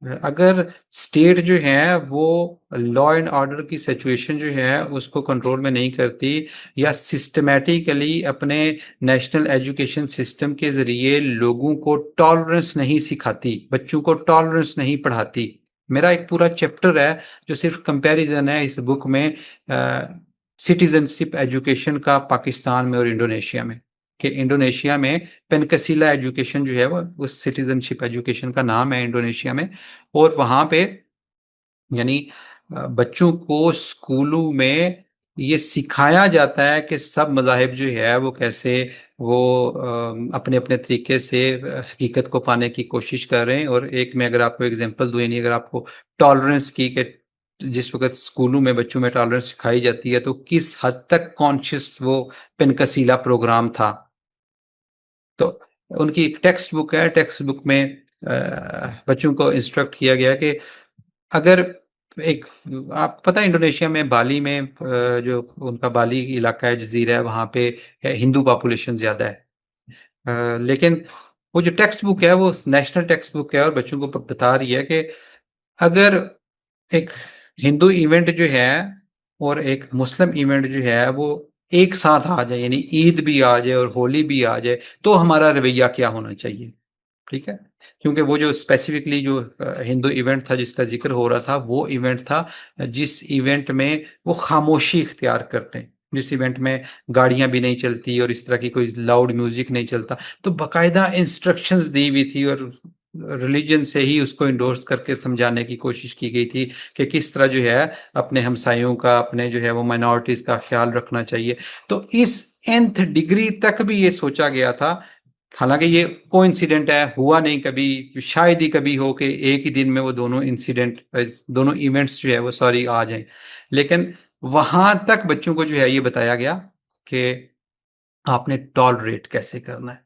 अगर स्टेट जो है वो लॉ एंड ऑर्डर की सिचुएशन जो है उसको कंट्रोल में नहीं करती, या सिस्टमेटिकली अपने नेशनल एजुकेशन सिस्टम के जरिए लोगों को टॉलरेंस नहीं सिखाती, बच्चों को टॉलरेंस नहीं पढ़ाती। मेरा एक पूरा चैप्टर है जो सिर्फ कंपैरिजन है इस बुक में सिटीजनशिप एजुकेशन का पाकिस्तान में और इंडोनेशिया में, कि इंडोनेशिया में पेनकसीला एजुकेशन जो है वो उस सिटीजनशिप एजुकेशन का नाम है इंडोनेशिया में, और वहाँ पे यानी बच्चों को स्कूलों में ये सिखाया जाता है कि सब मज़ाहिब जो है वो कैसे वो अपने अपने तरीके से हकीकत को पाने की कोशिश कर रहे हैं। और एक मैं अगर आपको एग्जांपल दूँ, यानी अगर आपको टॉलरेंस की, कि जिस वक्त स्कूलों में बच्चों में टॉलरेंस सिखाई जाती है तो किस हद तक कॉन्शियस वो पेनकसीला प्रोग्राम था। तो उनकी एक टेक्स्ट बुक है, टेक्स्ट बुक में बच्चों को इंस्ट्रक्ट किया गया कि अगर एक, आप पता है इंडोनेशिया में बाली में जो उनका बाली इलाका है, जजीरा है, वहाँ पे हिंदू पॉपुलेशन ज़्यादा है, लेकिन वो जो टेक्स्ट बुक है वो नेशनल टेक्स्ट बुक है और बच्चों को बता रही है कि अगर एक हिंदू इवेंट जो है और एक मुस्लिम इवेंट जो है वो एक साथ आ जाए, यानी ईद भी आ जाए और होली भी आ जाए, तो हमारा रवैया क्या होना चाहिए, ठीक है। क्योंकि वो जो स्पेसिफिकली जो हिंदू इवेंट था जिसका जिक्र हो रहा था, वो इवेंट था जिस इवेंट में वो खामोशी इख्तियार करते हैं, जिस इवेंट में गाड़ियां भी नहीं चलती और इस तरह की कोई लाउड म्यूजिक नहीं चलता। तो बाकायदा इंस्ट्रक्शंस दी हुई थी और रिलीजन से ही उसको इंडोर्स करके समझाने की कोशिश की गई थी कि किस तरह जो है अपने हमसायों का, अपने जो है वो माइनॉरिटीज का ख्याल रखना चाहिए। तो इस nth डिग्री तक भी ये सोचा गया था, हालांकि ये कोइंसिडेंट है, हुआ नहीं कभी, शायद ही कभी हो कि एक ही दिन में वो दोनों इंसिडेंट, दोनों इवेंट्स जो है वो सॉरी आ जाएं, लेकिन वहां तक बच्चों को जो है ये बताया गया कि आपने टॉलरेट कैसे करना है।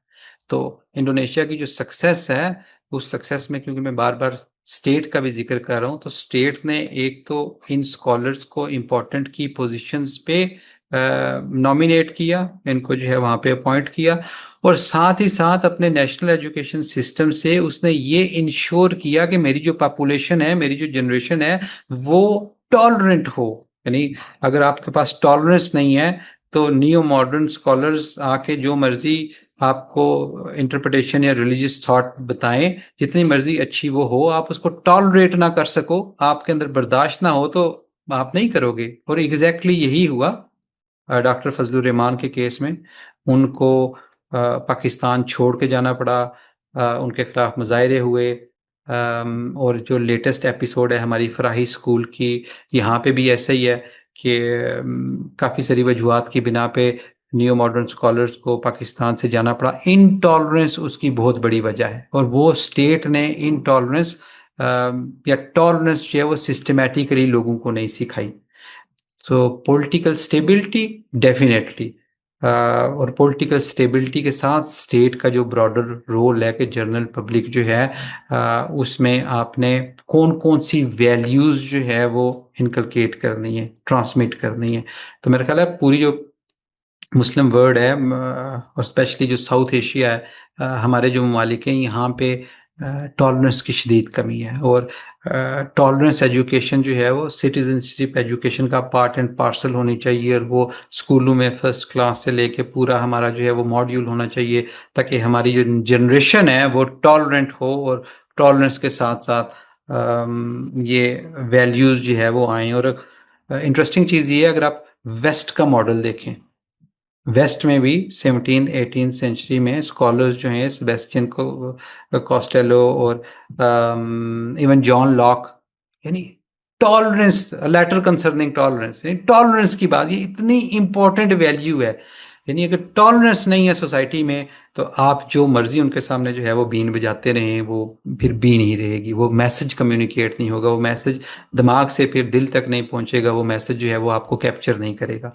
तो इंडोनेशिया की जो सक्सेस है, उस सक्सेस में क्योंकि मैं बार बार स्टेट का भी जिक्र कर रहा हूँ, तो स्टेट ने एक तो इन स्कॉलर्स को इम्पोर्टेंट की पोजीशंस पे नॉमिनेट किया, इनको जो है वहाँ पे अपॉइंट किया, और साथ ही साथ अपने नेशनल एजुकेशन सिस्टम से उसने ये इंश्योर किया कि मेरी जो पॉपुलेशन है, मेरी जो जनरेशन है, वो टॉलरेंट हो। यानी अगर आपके पास टॉलरेंस नहीं है तो नियो मॉडर्न स्कॉलर्स आके जो मर्जी आपको इंटरप्रिटेशन या रिलीजियस थॉट बताएं, जितनी मर्जी अच्छी वो हो, आप उसको टॉलरेट ना कर सको, आपके अंदर बर्दाश्त ना हो, तो आप नहीं करोगे। और एग्जैक्टली यही हुआ डॉक्टर फजलुर रहमान के केस में। उनको पाकिस्तान छोड़ के जाना पड़ा, उनके खिलाफ मुजाहरे हुए, और जो लेटेस्ट एपिसोड है हमारी फराही स्कूल की, यहाँ पे भी ऐसा ही है कि काफ़ी सारी वजूहत की बिना पे नियो मॉडर्न स्कॉलर्स को पाकिस्तान से जाना पड़ा। इनटॉलरेंस उसकी बहुत बड़ी वजह है, और वो स्टेट ने इनटॉलरेंस या टॉलरेंस जो है वो सिस्टमेटिकली लोगों को नहीं सिखाई। सो पॉलिटिकल स्टेबिलिटी डेफिनेटली, और पॉलिटिकल स्टेबिलिटी के साथ स्टेट का जो ब्रॉडर रोल है कि जनरल पब्लिक जो है उसमें आपने कौन कौन सी वैल्यूज़ जो है वो इनकलकेट करनी है, ट्रांसमिट करनी है। तो मेरा ख्याल है पूरी जो मुस्लिम वर्ल्ड है और स्पेशली जो साउथ एशिया है, हमारे जो ममालिक हैं, यहाँ पे टॉलरेंस की शदीद कमी है, और टॉलरेंस एजुकेशन जो है वो सिटीजनशिप एजुकेशन का पार्ट एंड पार्सल होनी चाहिए, और वो स्कूलों में फर्स्ट क्लास से लेके पूरा हमारा जो है वो मॉड्यूल होना चाहिए, ताकि हमारी जो जनरेशन है वो टॉलरेंट हो, और टॉलरेंस के साथ साथ ये वैल्यूज़ जो है वो आएँ। और इंटरेस्टिंग चीज़ ये है, अगर आप वेस्ट का मॉडल देखें, वेस्ट में भी 17th-18th सेंचुरी में स्कॉलर्स जो हैं, सेबेस्टियन कोस्टेलो और इवन जॉन लॉक, यानी टॉलरेंस, लेटर कंसर्निंग टॉलरेंस, यानी टॉलरेंस की बात, ये इतनी इंपॉर्टेंट वैल्यू है। यानी अगर टॉलरेंस नहीं है सोसाइटी में तो आप जो मर्जी उनके सामने जो है वो बीन बजाते रहें, वो फिर बीन ही रहेगी, वो मैसेज कम्युनिकेट नहीं होगा, वो मैसेज दिमाग से फिर दिल तक नहीं पहुंचेगा, वो मैसेज जो है वो आपको कैप्चर नहीं करेगा।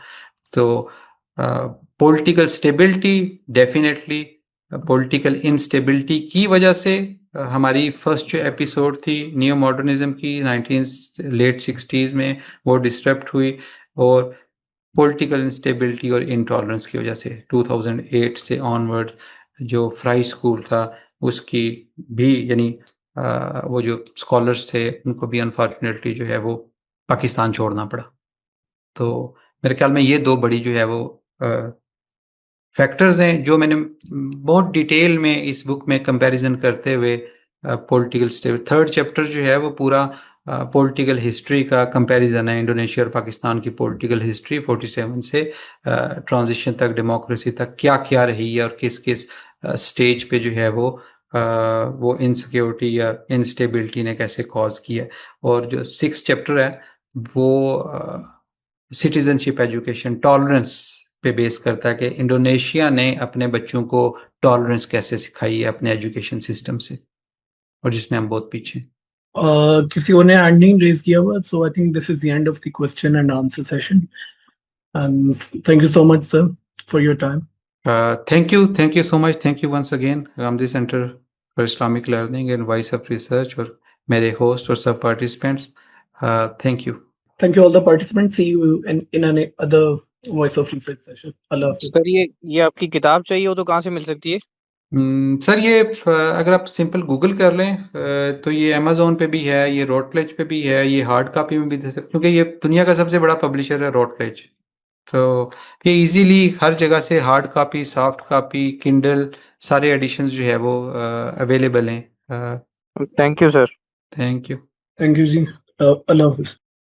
तो political stability, definitely political instability की वजह से हमारी फर्स्ट जो एपिसोड थी नियो मॉडर्निज्म की लेट 60s में, वो डिस्टर्ब हुई, और पॉलिटिकल इंस्टेबिलिटी और इंटॉलरेंस की वजह से 2008 से ऑनवर्ड जो फ्राई स्कूल था उसकी भी, यानी वो जो स्कॉलर्स थे उनको भी अनफॉर्चुनेटली जो है वो पाकिस्तान छोड़ना पड़ा। तो मेरे ख्याल में ये दो बड़ी जो है वो फैक्टर्स हैं जो मैंने बहुत डिटेल में इस बुक में कंपैरिजन करते हुए पॉलिटिकल स्टेबल, थर्ड चैप्टर जो है वो पूरा पॉलिटिकल हिस्ट्री का कंपैरिजन है, इंडोनेशिया और पाकिस्तान की पॉलिटिकल हिस्ट्री 47 से ट्रांजिशन तक, डेमोक्रेसी तक क्या क्या रही है और किस किस स्टेज पे जो है वो इनसिक्योरिटी या इंस्टेबिलिटी ने कैसे कॉज किया। और जो 6th चैप्टर है वो सिटीजनशिप एजुकेशन टॉलरेंस पे बेस करता है कि इंडोनेशिया ने अपने बच्चों को टॉलरेंस कैसे सिखाई है अपने एजुकेशन सिस्टम से, और जिसमें हम बहुत पीछे हैं। किसी और ने हैंड नहीं रेज किया हुआ, so I think this is the end of the question and answer session, and thank you so much sir for your time. Thank you so much, thank you once again Ramzi Center for Islamic Learning and Voice of Research और मेरे host और सब participants, thank you. Thank you all the participants. See you in another Voice of Research session. Allah Hafiz. Sir ये आपकी किताब चाहिए हो तो कहाँ से मिल सकती है? सर ये अगर आप सिंपल गूगल कर लें तो ये अमेजोन पे भी है, ये रोटलेज पे भी है, ये हार्ड कॉपी में भी दे सकते, क्योंकि ये दुनिया का सबसे बड़ा पब्लिशर है रोटलेज। तो ये इजीली हर जगह से hard copy, soft copy, Kindle सारे एडिशंस जो है वो अवेलेबल हैं। Thank you sir. Thank you. Thank you जी। Allah Hafiz.